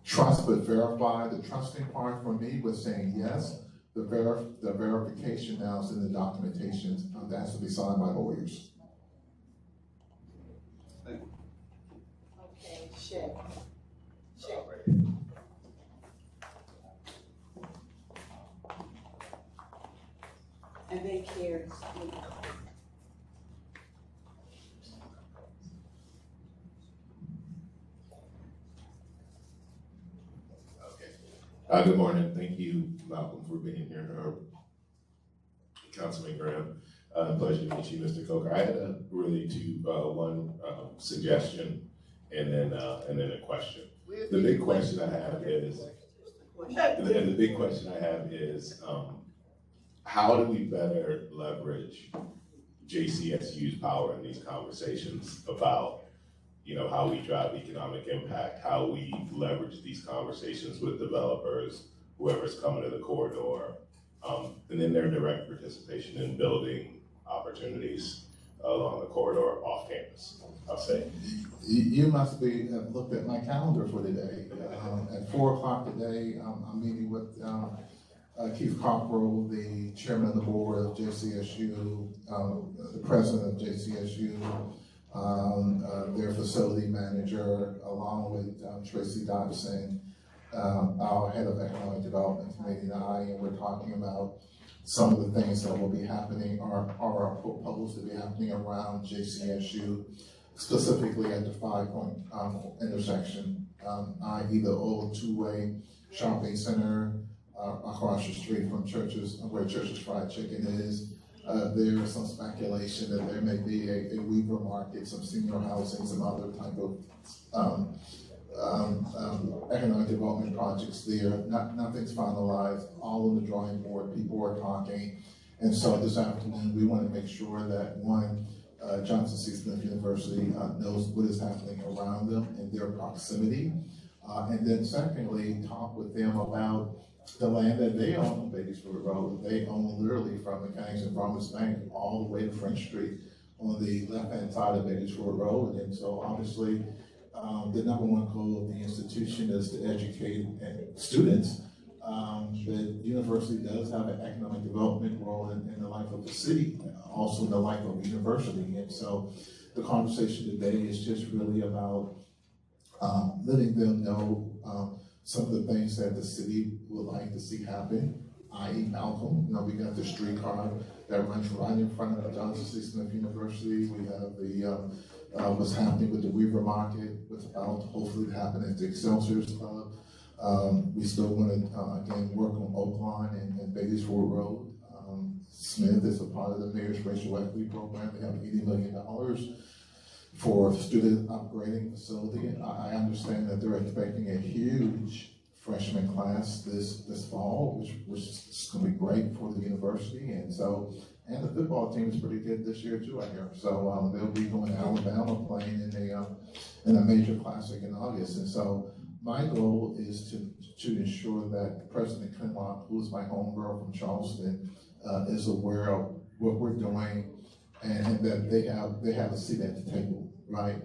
Trust but verify. The trusting part for me was saying yes. The verification now is in the documentation that has to be signed by lawyers. Okay, Shay. And then Carrie. Good morning. Thank you, Malcolm, for being here. Councilman Graham, pleasure to meet you, Mr. Coker. I had one suggestion and then a question. The big question I have is, how do we better leverage JCSU's power in these conversations about how we drive economic impact, how we leverage these conversations with developers, whoever's coming to the corridor, and then their direct participation in building opportunities along the corridor off campus, I'll say. You must have looked at my calendar for today. At 4 o'clock today, I'm meeting with Keith Cockrell, the chairman of the board of JCSU, the president of JCSU, their facility manager, along with Tracy Dobson, our head of economic development committee, and we're talking about some of the things that will be happening or are proposed to be happening around JCSU, specifically at the 5-point intersection, i.e. the old two-way shopping center across the street from where Church's Fried Chicken is, there is some speculation that there may be a Weaver market, some senior housing, some other type of economic development projects there. Nothing's finalized, all on the drawing board, people are talking. And so this afternoon, we want to make sure that one, Johnson C. Smith University knows what is happening around them and their proximity. And then secondly, talk with them about the land that they own on Batesford Road. They own literally from Mechanics and Farmers Bank all the way to French Street on the left-hand side of Batesford Road. And so obviously, the number one goal of the institution is to educate students. The university does have an economic development role in the life of the city, also in the life of the university. And so the conversation today is just really about letting them know some of the things that the city would like to see happen, i.e. Malcolm. You know, we got the streetcar that runs right in front of Johnson C. Smith University. We have the what's happening with the Weaver Market, what's about hopefully to happen at the Excelsior's Club. We still want to, again, work on Oakline and Batesford Road. Smith is a part of the Mayor's Racial Equity Program. They have $80 million for student upgrading facility. I understand that they're expecting a huge freshman class this fall, which is going to be great for the university. And so, and the football team is pretty good this year too, I hear. So they'll be going to Alabama playing in a major classic in August. And so my goal is to ensure that President Clinlock, who is my homegirl from Charleston, is aware of what we're doing, and that they have a seat at the table, right?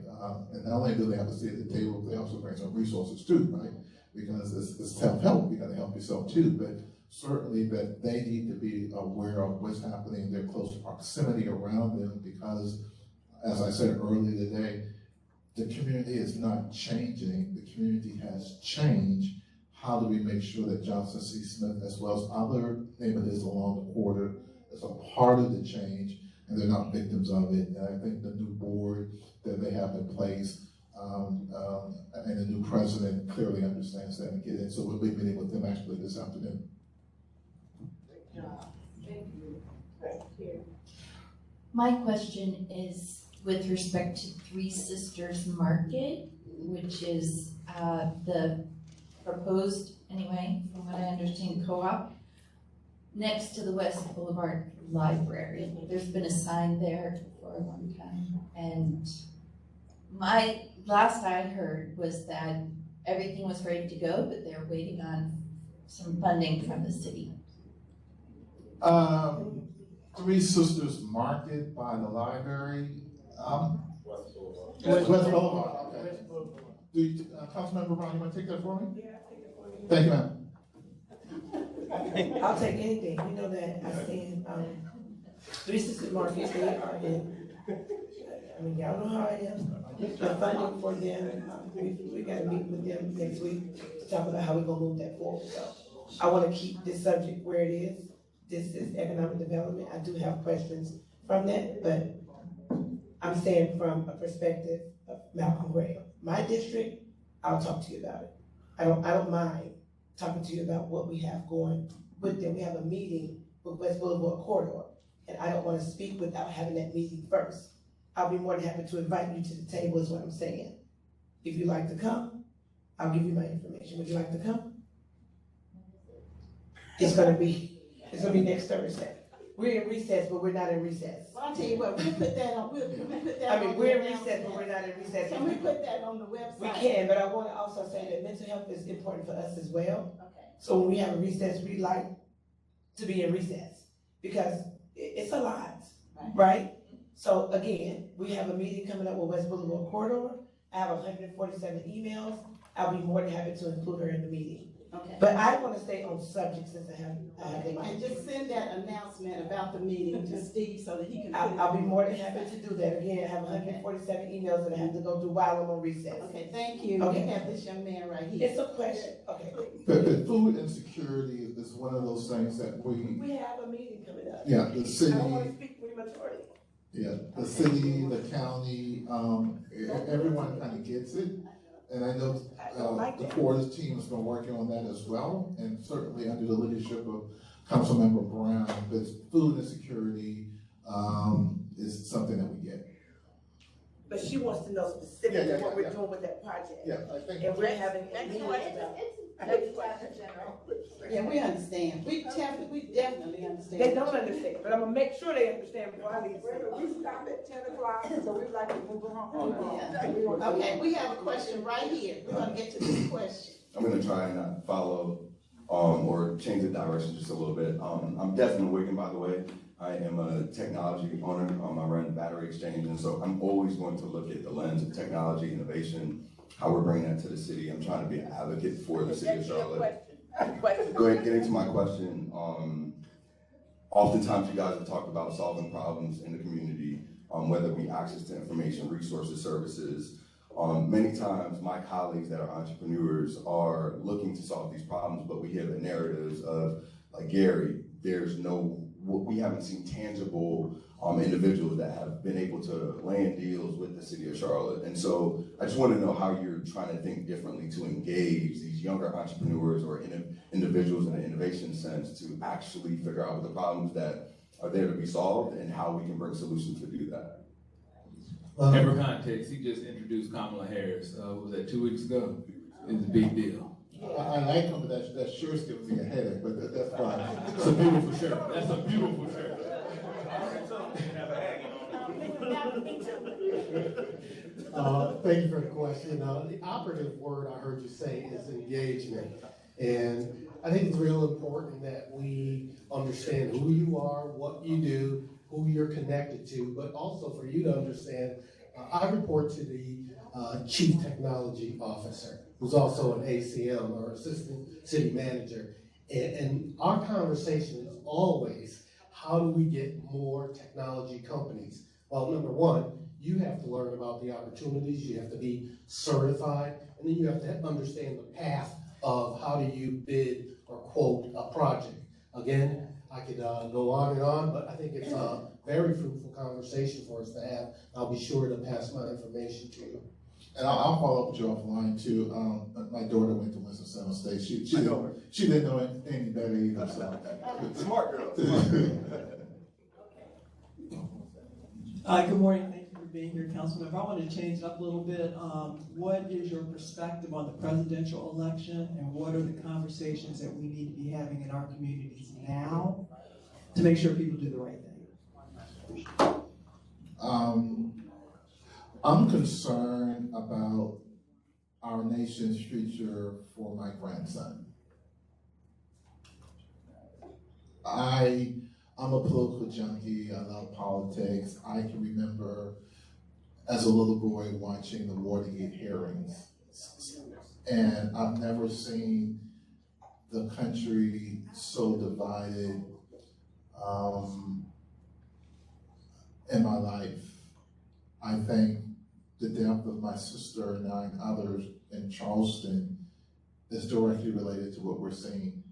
And not only do they have a seat at the table, they also bring some resources too, right? Because it's self-help, you gotta help yourself too, but certainly that they need to be aware of what's happening in their close proximity around them, because as I said earlier today, the community is not changing, the community has changed. How do we make sure that Johnson C. Smith, as well as other neighborhoods along the corridor, is a part of the change and they're not victims of it? And I think the new board that they have in place and the new president clearly understands that and get it. So we'll be meeting with them actually this afternoon. Thank you. Thank you. My question is with respect to Three Sisters Market, which is the proposed, anyway, from what I understand, co-op, next to the West Boulevard Library. There's been a sign there for a long time, and my last I heard was that everything was ready to go, but they're waiting on some funding from the city. Three Sisters Market by the library. West Boulevard. Okay. Councilmember Brown, you want to take that for me? Yeah, I'll take it for you. Thank you, ma'am. I'll take anything. You know that I've seen Three Sisters Market, they are in, I mean, y'all know how I am. The funding for them, we got to meet with them next week to talk about how we're going to move that forward. So I want to keep this subject where it is. This is economic development. I do have questions from that, but I'm saying from a perspective of Malcolm Graham. My district, I'll talk to you about it. I don't mind talking to you about what we have going with them. We have a meeting with West Boulevard Corridor, and I don't want to speak without having that meeting first. I'll be more than happy to invite you to the table is what I'm saying. If you'd like to come, I'll give you my information. Would you like to come? It's gonna be next Thursday. We're in recess, but we're not in recess. Well, I'll tell you what, we'll put that on, we'll put that on. I mean, we're in recess, but we're not in recess. Can we put that on the website? We can, but I want to also say that mental health is important for us as well. Okay. So when we have a recess, we like to be in recess because it's a lot, right? So again, we have a meeting coming up with West Boulevard Corridor. I have 147 emails. I'll be more than happy to include her in the meeting. Okay. But I want to stay on subject since I have the mic. And just send that announcement about the meeting to Steve so that he can. I'll be more than happy to do that. Again, I have 147 emails that I have to go through while I'm on recess. Okay, thank you. Okay. We have this young man right here. It's a question. Okay. The food insecurity is one of those things that We have a meeting coming up. yeah, the city. I don't want to speak for the majority. Yeah, the city, the county, everyone kind of gets it. And I know the Porter's team has been working on that as well, and certainly under the leadership of Councilmember Brown, but food insecurity, is something that we get. But she wants to know specifically what we're doing with that project. Yeah, I think. And we're having a Next meeting question. about. Next question, General. Yeah, we understand. We definitely understand. They don't understand, but I'm gonna make sure they understand before I leave. We stop at 10 o'clock, so we'd like to move on. Yeah. Okay, we have a question right here. We're gonna get to this question. I'm gonna try and not follow or change the direction just a little bit. I'm Desmond Wigan, by the way. I am a technology owner. I run Battery Exchange, and so I'm always going to look at the lens of technology, innovation, how we're bringing that to the city. I'm trying to be an advocate for the city of Charlotte. Go ahead, getting to my question. Oftentimes you guys have talked about solving problems in the community, whether it be access to information, resources, services. Many times my colleagues that are entrepreneurs are looking to solve these problems, but we hear the narratives of, like Gary, we haven't seen tangible individuals that have been able to land deals with the city of Charlotte. And so I just want to know how you're trying to think differently to engage these younger entrepreneurs or individuals in an innovation sense to actually figure out the problems that are there to be solved and how we can bring solutions to do that. And for context, he just introduced Kamala Harris. Was that 2 weeks ago? It's a big deal. I like him, but that sure's giving me a headache, but that's fine. It's a beautiful shirt. That's a beautiful shirt. Thank you for the question. The operative word I heard you say is engagement. And I think it's real important that we understand who you are, what you do, who you're connected to, but also for you to understand, I report to the Chief Technology Officer, who's also an ACM or Assistant City Manager. And our conversation is always, how do we get more technology companies? Well, number one, you have to learn about the opportunities, you have to be certified, and then you have to understand the path of how do you bid or quote a project. Again, I could go on, but I think it's a very fruitful conversation for us to have. I'll be sure to pass my information to you. And I'll follow up with you offline too. My daughter went to Winston-Salem State. She didn't know any better either. So. Smart girl. Good morning. Thank you for being here, Councilman. If I want to change it up a little bit, what is your perspective on the presidential election, and what are the conversations that we need to be having in our communities now to make sure people do the right thing? I'm concerned about our nation's future for my grandson. I'm a political junkie. I love politics. I can remember as a little boy watching the Watergate hearings. And I've never seen the country so divided in my life. I think the death of my sister and 9 others in Charleston is directly related to what we're seeing.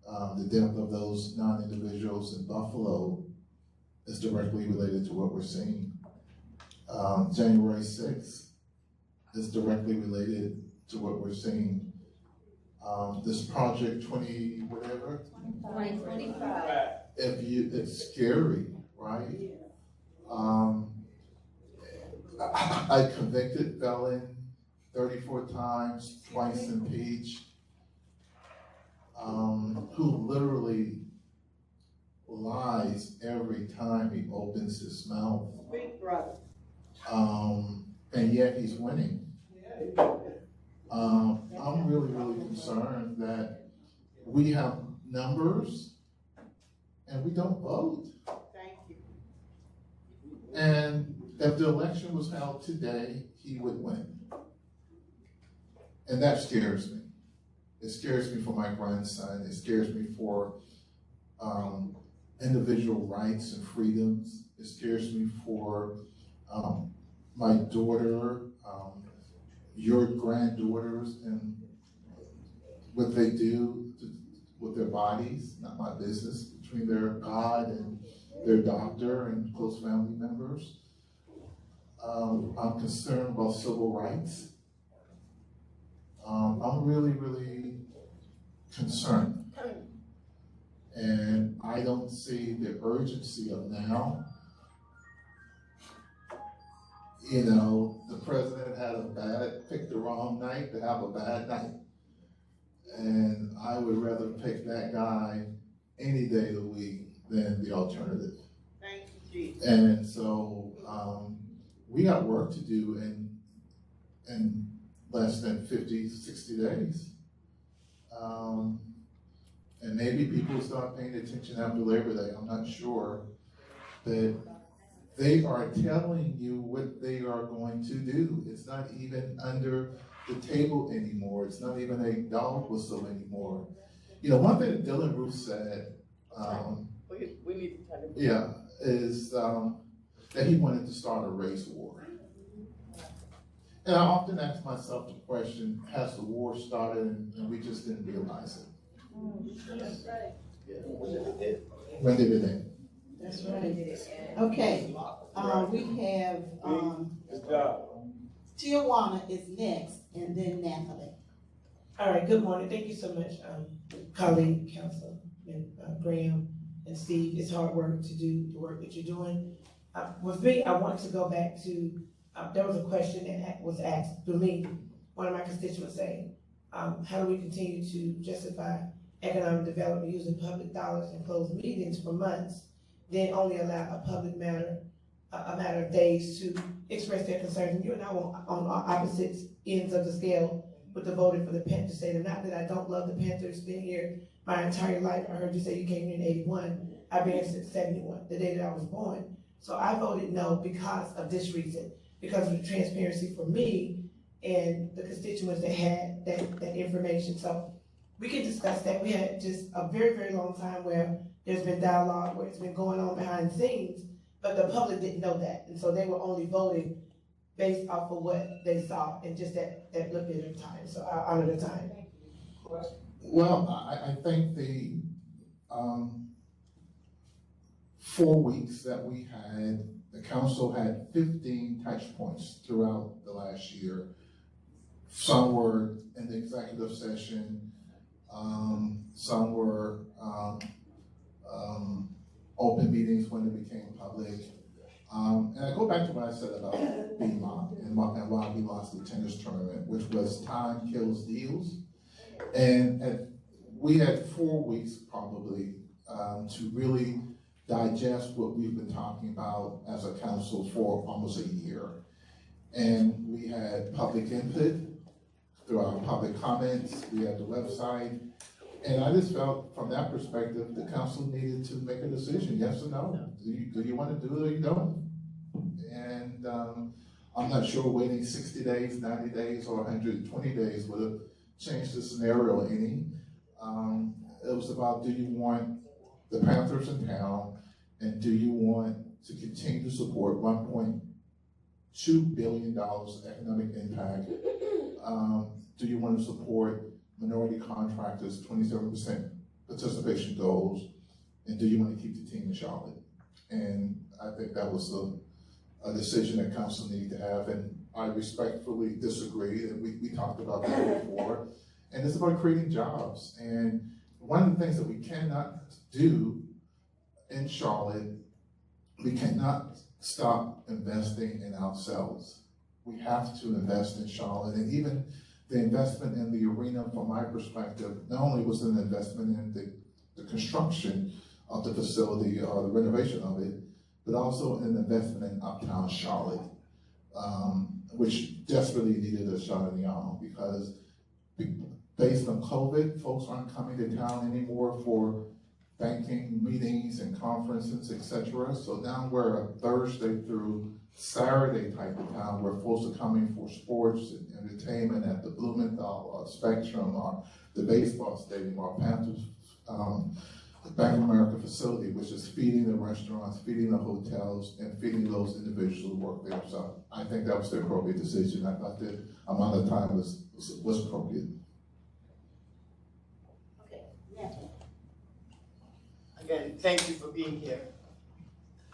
The death of those 9 individuals in Buffalo is directly related to what we're seeing. January 6th is directly related to what we're seeing. This project 2025. It's scary, right? I convicted felon 34 times, twice impeached, who literally lies every time he opens his mouth. Big brother. And yet he's winning. I'm really, really concerned that we have numbers and we don't vote. Thank you. And if the election was held today, he would win. And that scares me. It scares me for my grandson. It scares me for individual rights and freedoms. It scares me for my daughter, your granddaughters, and what they do with their bodies, not my business, between their God and their doctor and close family members. I'm concerned about civil rights. I'm really, really concerned. And I don't see the urgency of now. You know, the president picked the wrong night to have a bad night. And I would rather pick that guy any day of the week than the alternative. Thank you, Chief. And so we got work to do in less than 50, 60 days. And maybe people start paying attention after Labor Day, I'm not sure. But they are telling you what they are going to do. It's not even under the table anymore. It's not even a dog whistle anymore. You know, one thing that Dylan Roof said, we need to tell him. yeah, is that he wanted to start a race war. And I often ask myself the question, has the war started and we just didn't realize it? That's right. When did it end? That's right. Okay, we have, Tijuana is next, and then Natalie. All right, good morning. Thank you so much, colleague, Councilman Graham and Steve. It's hard work to do the work that you're doing. With me, I want to go back to, there was a question that was asked to me, one of my constituents saying, how do we continue to justify economic development using public dollars and close meetings for months, then only allow a matter of days to express their concerns? And you and I were on opposite ends of the scale with the voting for the Panthers. Say not that I don't love the Panthers, been here my entire life. I heard you say you came here in 81. I've been here since 71, the day that I was born. So I voted no because of this reason, because of the transparency for me and the constituents that had that information. So we can discuss that. We had just a very, very long time where there's been dialogue, where it's been going on behind the scenes, but the public didn't know that. And so they were only voting based off of what they saw in just that little bit of time. So I honor the time. Well, I think the 4 weeks that we had, the council had 15 touch points throughout the last year. Some were in the executive session, some were open meetings when it became public. And I go back to what I said about BMOP and why we lost the tennis tournament, which was time kills deals. And we had 4 weeks probably to really digest what we've been talking about as a council for almost a year. And we had public input through our public comments, we had the website. And I just felt from that perspective, the council needed to make a decision, yes or no. Do you want to do it or you don't? And I'm not sure waiting 60 days, 90 days, or 120 days would have changed the scenario any. It was about, do you want the Panthers in town, and do you want to continue to support $1.2 billion of economic impact? Do you want to support minority contractors, 27% participation goals, and do you want to keep the team in Charlotte? And I think that was a decision that council needed to have, and I respectfully disagree, and we talked about that before, and it's about creating jobs. And one of the things that we cannot do in Charlotte, we cannot stop investing in ourselves. We have to invest in Charlotte, and even the investment in the arena, from my perspective, not only was it an investment in the construction of the facility or the renovation of it, but also an investment in Uptown Charlotte, which desperately needed a shot in the arm, because based on COVID, folks aren't coming to town anymore for banking meetings and conferences, etc. So now we're a Thursday through Saturday type of town where folks are coming for sports and entertainment at the Blumenthal or Spectrum or the baseball stadium or Panthers Bank of America facility, which is feeding the restaurants, feeding the hotels, and feeding those individuals who work there. So I think that was the appropriate decision. I thought the amount of time was appropriate. Okay, yeah. Again, thank you for being here.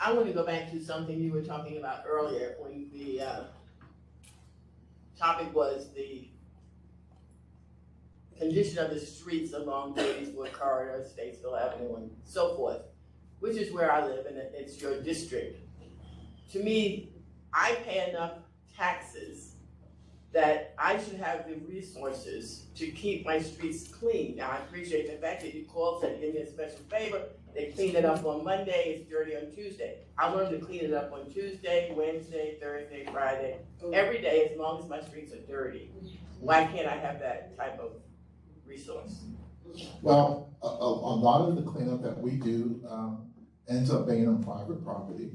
I want to go back to something you were talking about earlier when the topic was the condition of the streets along Davieswood Corridor, Statesville Avenue, and so forth, which is where I live, and it's your district. To me, I pay enough taxes that I should have the resources to keep my streets clean. Now, I appreciate the fact that you called, said, give me a special favor. They clean it up on Monday, it's dirty on Tuesday. I want them to clean it up on Tuesday, Wednesday, Thursday, Friday, every day, as long as my streets are dirty. Why can't I have that type of resource? Well, a lot of the cleanup that we do ends up being on private property.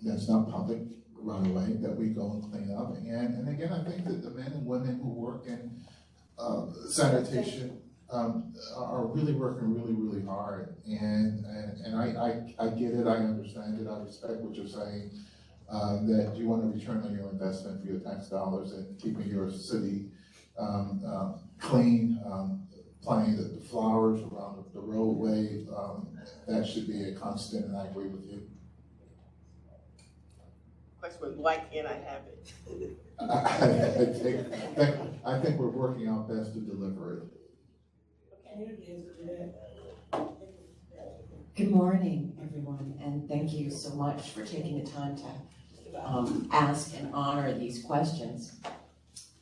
That's not public right away that we go and clean up. And again, I think that the men and women who work in sanitation are really working really hard. And I get it, I understand it, I respect what you're saying, that you want to return on your investment for your tax dollars and keeping your city clean, planting the flowers around the roadway. That should be a constant, and I agree with you. Question was, why can't I have it? I think we're working our best to deliver it. Good morning, everyone, and thank you so much for taking the time to ask and honor these questions.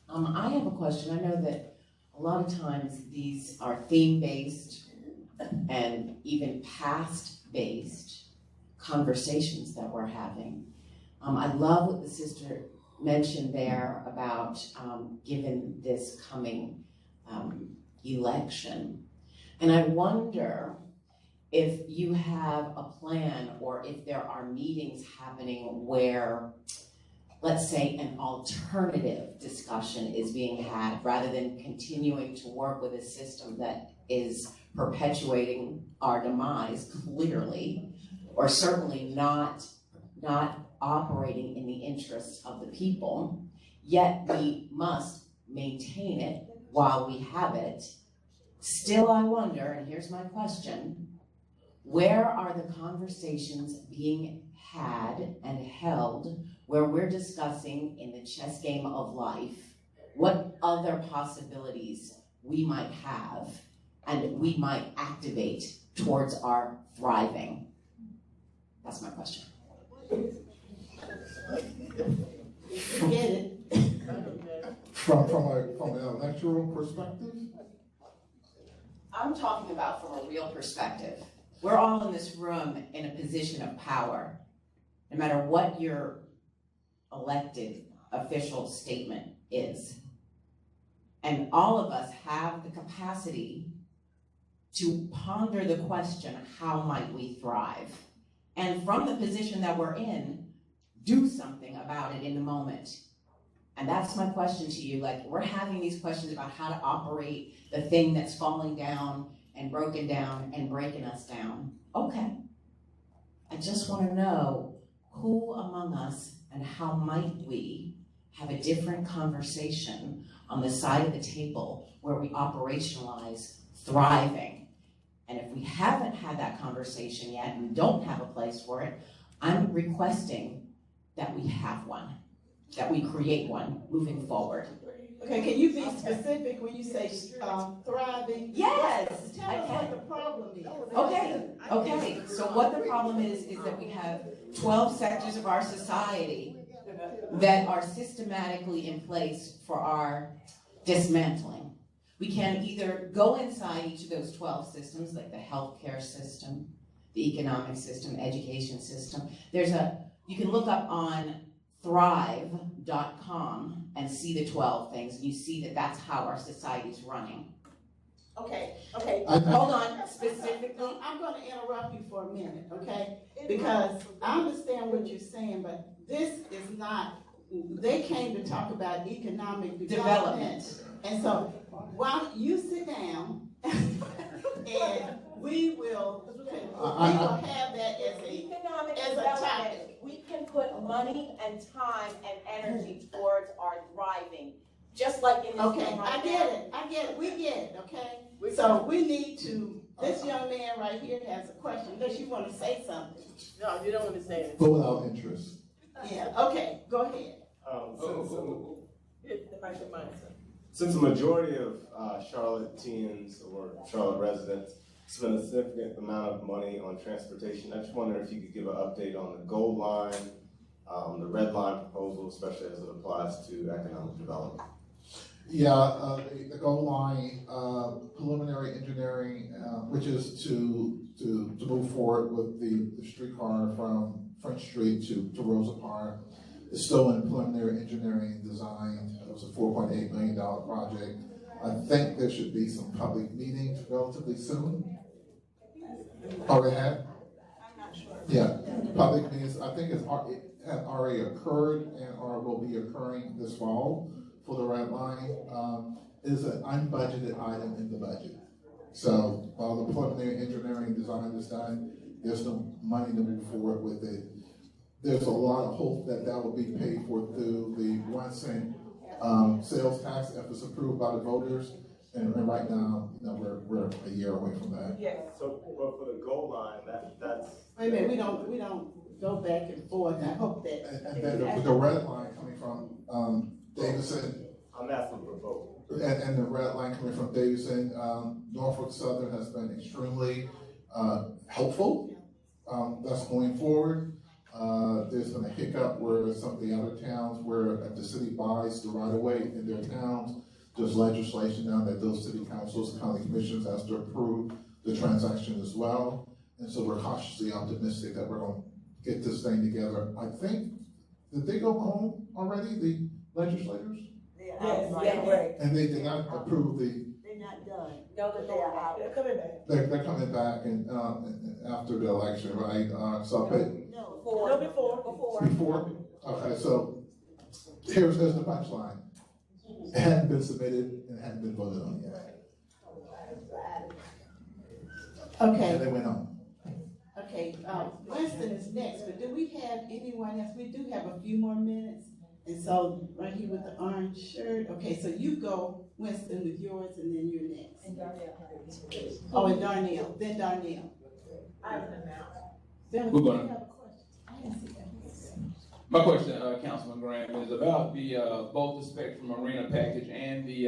I have a question. I know that a lot of times these are theme-based and even past-based conversations that we're having. I love what the sister mentioned there about given this coming election. And I wonder if you have a plan or if there are meetings happening where, let's say, an alternative discussion is being had rather than continuing to work with a system that is perpetuating our demise clearly, or certainly not operating in the interests of the people, yet we must maintain it while we have it. Still, I wonder, and here's my question, where are the conversations being had and held where we're discussing in the chess game of life what other possibilities we might have and we might activate towards our thriving? That's my question. Get it. From an electoral perspective? I'm talking about from a real perspective. We're all in this room in a position of power, no matter what your elected official statement is. And all of us have the capacity to ponder the question, how might we thrive? And from the position that we're in, do something about it in the moment. And that's my question to you. Like, we're having these questions about how to operate the thing that's falling down and broken down and breaking us down. Okay. I just want to know who among us and how might we have a different conversation on the side of the table where we operationalize thriving. And if we haven't had that conversation yet and don't have a place for it, I'm requesting that we have one, that we create one moving forward. Okay, can you be specific when you say thriving? Yes. Tell us what the problem is. Okay. So what the problem is that we have 12 sectors of our society that are systematically in place for our dismantling. We can either go inside each of those 12 systems, like the healthcare system, the economic system, education system. You can look up on thrive.com and see the 12 things, and you see that that's how our society's running. Okay. Hold on, specifically. I'm going to interrupt you for a minute, okay? Because I understand what you're saying, but this is not, they came to talk about economic development. And so, why don't you sit down and we will have that as a topic. We can put money and time and energy towards our thriving, just like in this room right now. I get it, we get it, okay? So we need to, this young man right here has a question, unless you want to say something. No, you don't want to say anything. Go without interest. Yeah, okay, go ahead. Hit the microphone, sir. Since the majority of Charlotteans or Charlotte residents spend a significant amount of money on transportation, I just wonder if you could give an update on the gold line, the red line proposal, especially as it applies to economic development. Yeah, the gold line preliminary engineering, which is to move forward with the streetcar from French Street to Rosa Park, is still in preliminary engineering design. It was a $4.8 million project. I think there should be some public meetings relatively soon. Already had? I'm not sure. Yeah, public meetings. I think it had already occurred and or will be occurring this fall for the red line. It is an unbudgeted item in the budget. So while the preliminary engineering design is done, there's no money to move forward with it. There's a lot of hope that that will be paid for through the 1 cent sales tax if it's approved by the voters. And right now, we're a year away from that. Yes. So, but for the gold line, that's. Wait a minute, we don't go back and forth. I hope that. And then the red line coming from Davidson. I'm asking for a vote. And the red line coming from Davidson, Norfolk Southern has been extremely helpful. That's going forward. There's been a hiccup where some of the other towns where the city buys the right of way in their towns, there's legislation now that those city councils, county commissions has to approve the transaction as well. And so we're cautiously optimistic that we're going to get this thing together. I think, did they go home already, the legislators? Yes, right. And they did not approve the. They're not done. No, that they are out. They're coming back. They're coming back and after the election, right? Before. Okay, so here's the punchline. It hadn't been submitted and it hadn't been voted on yet. Okay. And they went home. Okay, Winston is next, but do we have anyone else? We do have a few more minutes. And so, right here with the orange shirt. Okay, so you go, Winston, with yours, and then you're next. And Darnell. Oh, and Darnell, then Darnell. I have an amount. Then We're we gonna- have a question. I didn't see that. My question, Councilman Graham, is about the both the Spectrum Arena package and the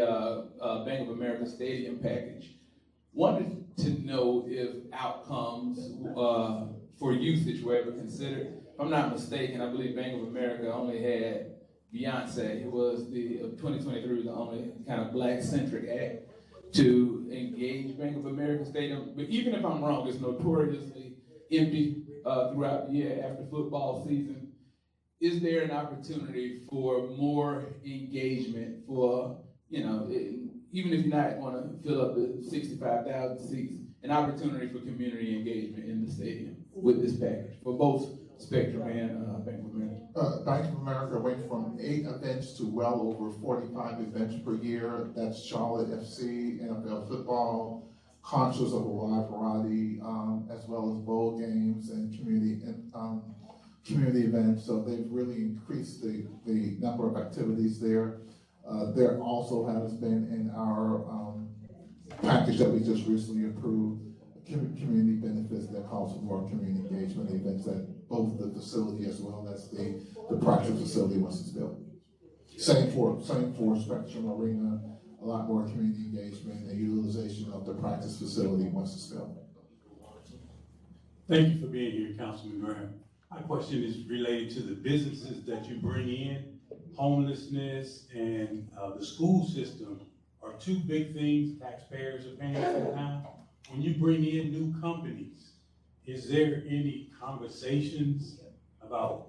Bank of America Stadium package. Wanted to know if outcomes for usage were ever considered. If I'm not mistaken, I believe Bank of America only had Beyonce. It was the 2023 was the only kind of black-centric act to engage Bank of America Stadium. But even if I'm wrong, it's notoriously empty throughout the year after football season. Is there an opportunity for more engagement for, even if you're not going to fill up the 65,000 seats, an opportunity for community engagement in the stadium with this package for both Spectrum and Bank of America? Bank of America went from 8 events to well over 45 events per year. That's Charlotte FC, NFL football, concerts of a wide variety, as well as bowl games and community events. So they've really increased the number of activities there. There also has been in our package that we just recently approved, community benefits that calls for more community engagement events at both the facility as well as the practice facility once it's built. Same for Spectrum Arena, a lot more community engagement and utilization of the practice facility once it's built. Thank you for being here, Councilman Graham. My question is related to the businesses that you bring in. Homelessness and the school system are two big things taxpayers are paying for now. When you bring in new companies, is there any conversations about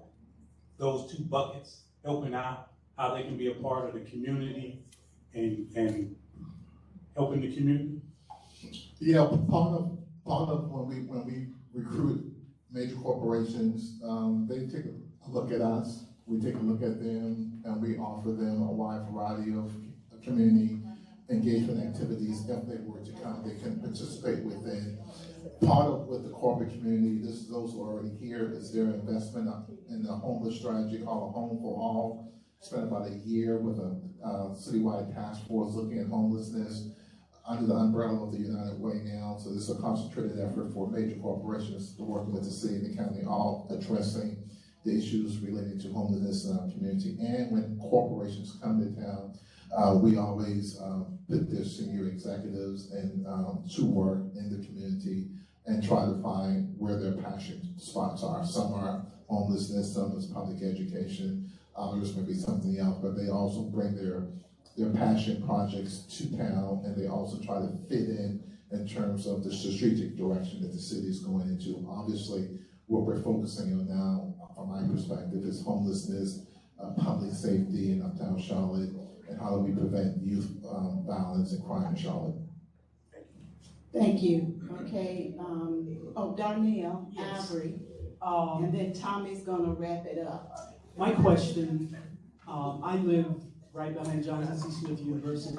those two buckets helping out, how they can be a part of the community and helping the community? Yeah, part of when we recruit major corporations, they take a look at us, we take a look at them, and we offer them a wide variety of community engagement activities. If they were to come, they can participate within. Part of with the corporate community, those who are already here, is their investment in the homeless strategy called A Home for All. Spent about a year with a citywide task force looking at homelessness under the umbrella of the United Way now. So this is a concentrated effort for major corporations to work with the city and the county, all addressing the issues related to homelessness in our community. And when corporations come to town, We always put their senior executives and to work in the community and try to find where their passion spots are. Some are homelessness, some is public education, others may be something else, but they also bring their passion projects to town, and they also try to fit in terms of the strategic direction that the city is going into. Obviously, what we're focusing on now, from my perspective, is homelessness, public safety in Uptown Charlotte, and how do we prevent youth violence and crime in Charlotte. Thank you. Okay, Darnell, Yes. Ivory, and then Tommy's gonna wrap it up. My question, I live right behind Johnson C. Smith University,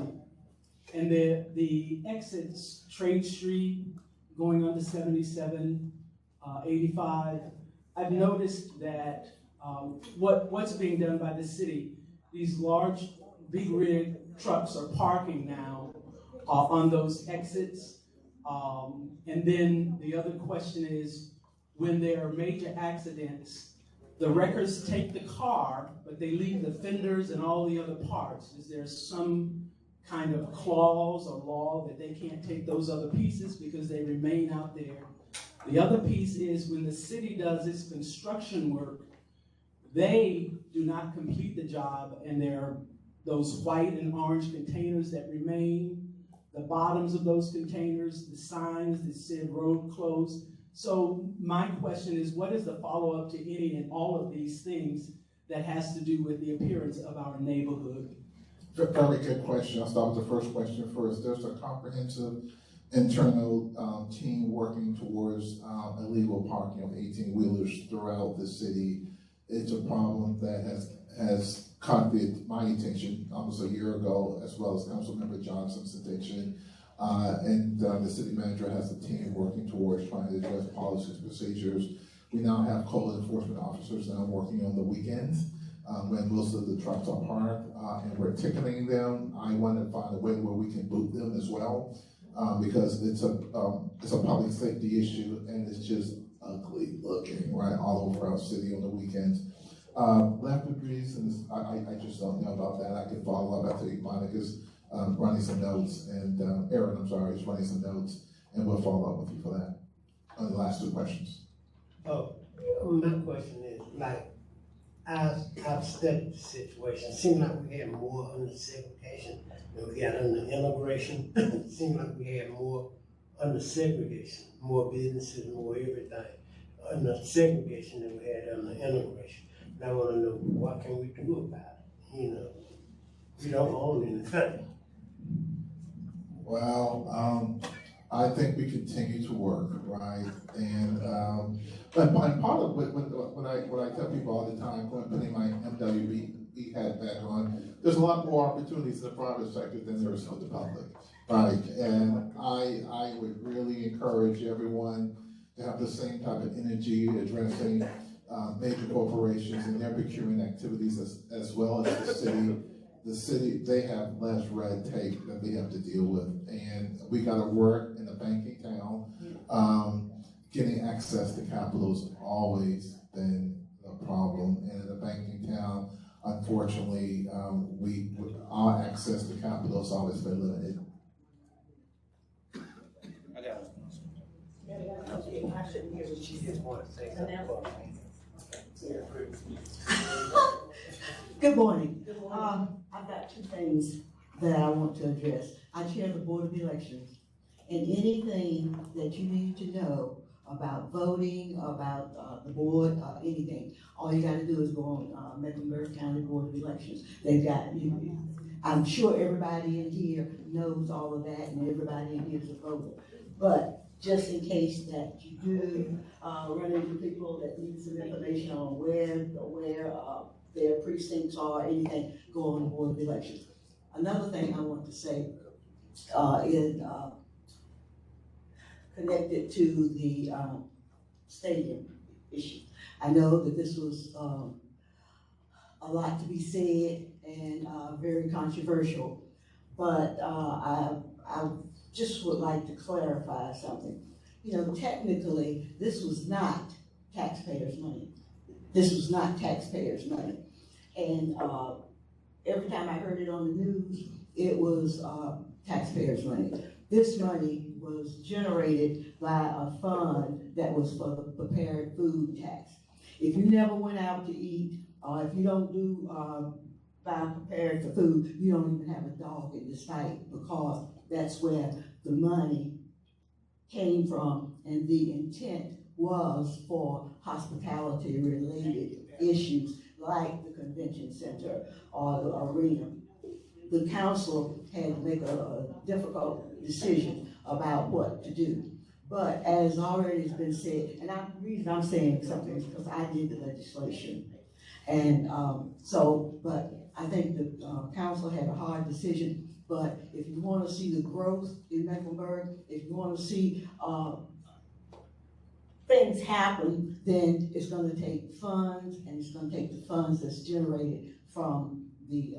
and the exits, Trade Street, going on to 77, 85, I've noticed that what's being done by the city, these large, big rig trucks are parking now on those exits. And then the other question is, when there are major accidents, the wreckers take the car, but they leave the fenders and all the other parts. Is there some kind of clause or law that they can't take those other pieces because they remain out there? The other piece is, when the city does its construction work, they do not complete the job, and there are those white and orange containers that remain, the bottoms of those containers, the signs that said road closed. So my question is, what is the follow-up to any and all of these things that has to do with the appearance of our neighborhood? Very good question. I'll start with the first question first. There's a comprehensive internal team working towards illegal parking of 18-wheelers throughout the city. It's a problem that has caught my attention almost a year ago, as well as Councilmember Johnson's attention. And the city manager has a team working towards trying to address policies, procedures. We now have code enforcement officers now working on the weekends when most of the trucks are parked, and we're ticketing them. I want to find a way where we can boot them as well, because it's a public safety issue, and it's just ugly looking, right, all over our city on the weekends. Left reasons, I just don't know about that. I can follow up. I think Monica's running some notes, and Aaron, I'm sorry, is running some notes, and we'll follow up with you for that on the last two questions. Oh, my question is, like, I've studied the situation. It seemed like we had more under segregation than we got under integration. It seemed like we had more under segregation, more businesses, more everything under segregation than we had under integration. And I want to know, what can we do about it? You know, we don't own anything. Well, I think we continue to work, right? And part of what I tell people all the time, putting my MWB hat back on, there's a lot more opportunities in the private sector than there is for the public, right? And I would really encourage everyone to have the same type of energy addressing major corporations and their procurement activities as well as the city. The city, they have less red tape that they have to deal with, and we got to work in a banking town. Getting access to capital has always been a problem, and in a banking town, unfortunately, our access to capital has always been limited. I shouldn't hear what she said. Good morning. I've got two things that I want to address. I chair the Board of Elections, and anything that you need to know about voting, about the board, anything, all you got to do is go on Mecklenburg County Board of Elections. They've got, I'm sure everybody in here knows all of that, and everybody in here is a voter. But just in case that you do run into people that need some information on where their precincts are, anything, go on the Board of Elections. Another thing I want to say is connected to the stadium issue. I know that this was a lot to be said and very controversial, but I just would like to clarify something. You know, technically, this was not taxpayers' money. This was not taxpayers' money. And every time I heard it on the news, it was taxpayers' money. This money was generated by a fund that was for the prepared food tax. If you never went out to eat, or if you don't do buy prepared for food, you don't even have a dog in this fight, because that's where the money came from, and the intent was for hospitality-related issues like the convention center or the arena. The council had to make a difficult decision about what to do. But as already has been said, and the reason I'm saying something is because I did the legislation. And but I think the council had a hard decision. But if you want to see the growth in Mecklenburg, if you want to see things happen, then it's going to take funds, and it's going to take the funds that's generated from the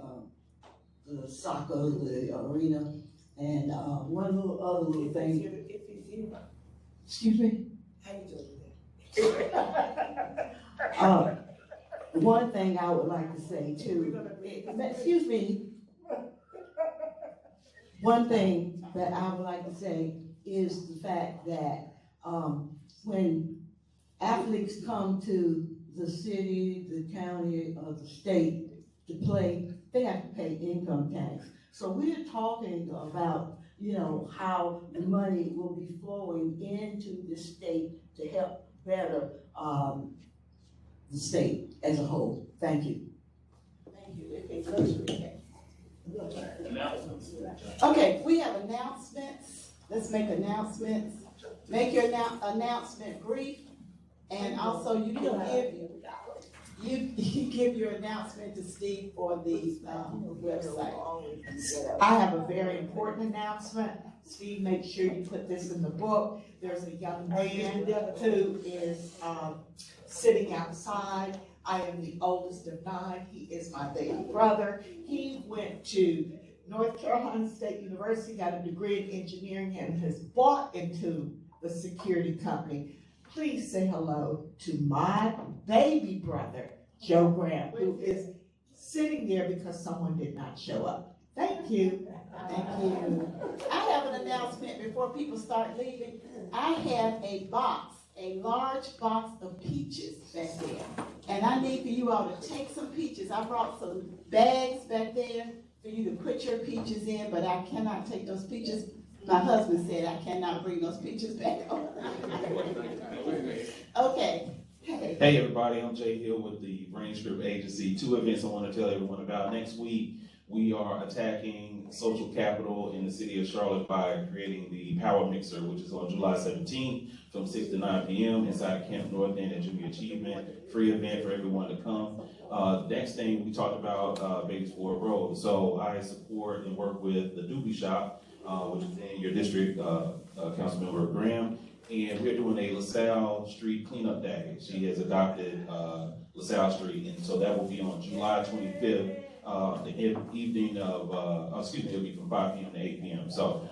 soccer, the arena, and one other little thing. Excuse me? How you doing? One thing I would like to say too, excuse me. One thing that I would like to say is the fact that when athletes come to the city, the county, or the state to play, they have to pay income tax. So we're talking about, how the money will be flowing into the state to help better the state as a whole. Thank you. Thank you. Okay, we have announcements. Let's make announcements. Make your announcement brief, and also you can give your announcement to Steve for the website. I have a very important announcement. Steve, make sure you put this in the book. There's a young man who is sitting outside. I am the oldest of 9. He is my baby brother. He went to North Carolina State University, got a degree in engineering, and has bought into the security company. Please say hello to my baby brother, Joe Graham, who is sitting there because someone did not show up. Thank you. Thank you. I have an announcement before people start leaving. I have a large box of peaches back there. And I need for you all to take some peaches. I brought some bags back there for you to put your peaches in, but I cannot take those peaches. My husband said I cannot bring those peaches back home. Okay. Hey everybody, I'm Jay Hill with the Brain Script Agency. 2 events I want to tell everyone about. Next week, we are attacking social capital in the city of Charlotte by creating the Power Mixer, which is on July 17th from 6 to 9 p.m. inside Camp North End at Junior Achievement. Free event for everyone to come. Next thing, we talked about Babies Ford Road. So I support and work with the Doobie Shop, which is in your district, Councilmember Graham. And we're doing a LaSalle Street cleanup day. She has adopted LaSalle Street, and so that will be on July 25th. The evening of, it'll be from 5 p.m. to 8 p.m. So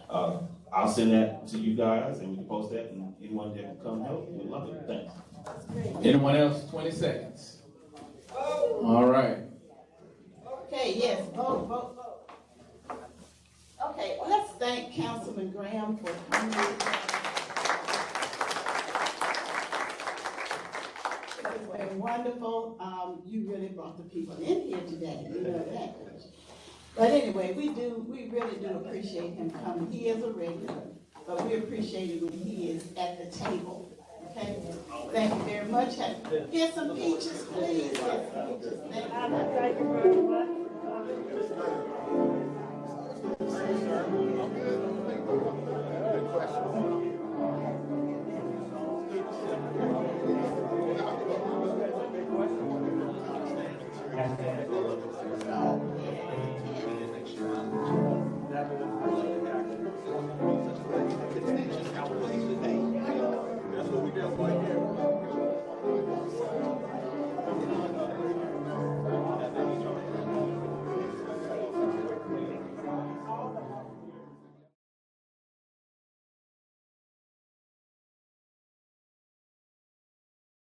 I'll send that to you guys, and we can post that, and anyone that can come help, we'd love it. Thanks. Anyone else? 20 seconds. All right. Okay, yes, vote. Okay, let's thank Councilman Graham for coming. It's been wonderful. You really brought the people in here today. You know that. But anyway, we really do appreciate him coming. He is a regular, but we appreciate it when he is at the table. Okay? Thank you very much. Get some peaches, please. Get some peaches. Thank you.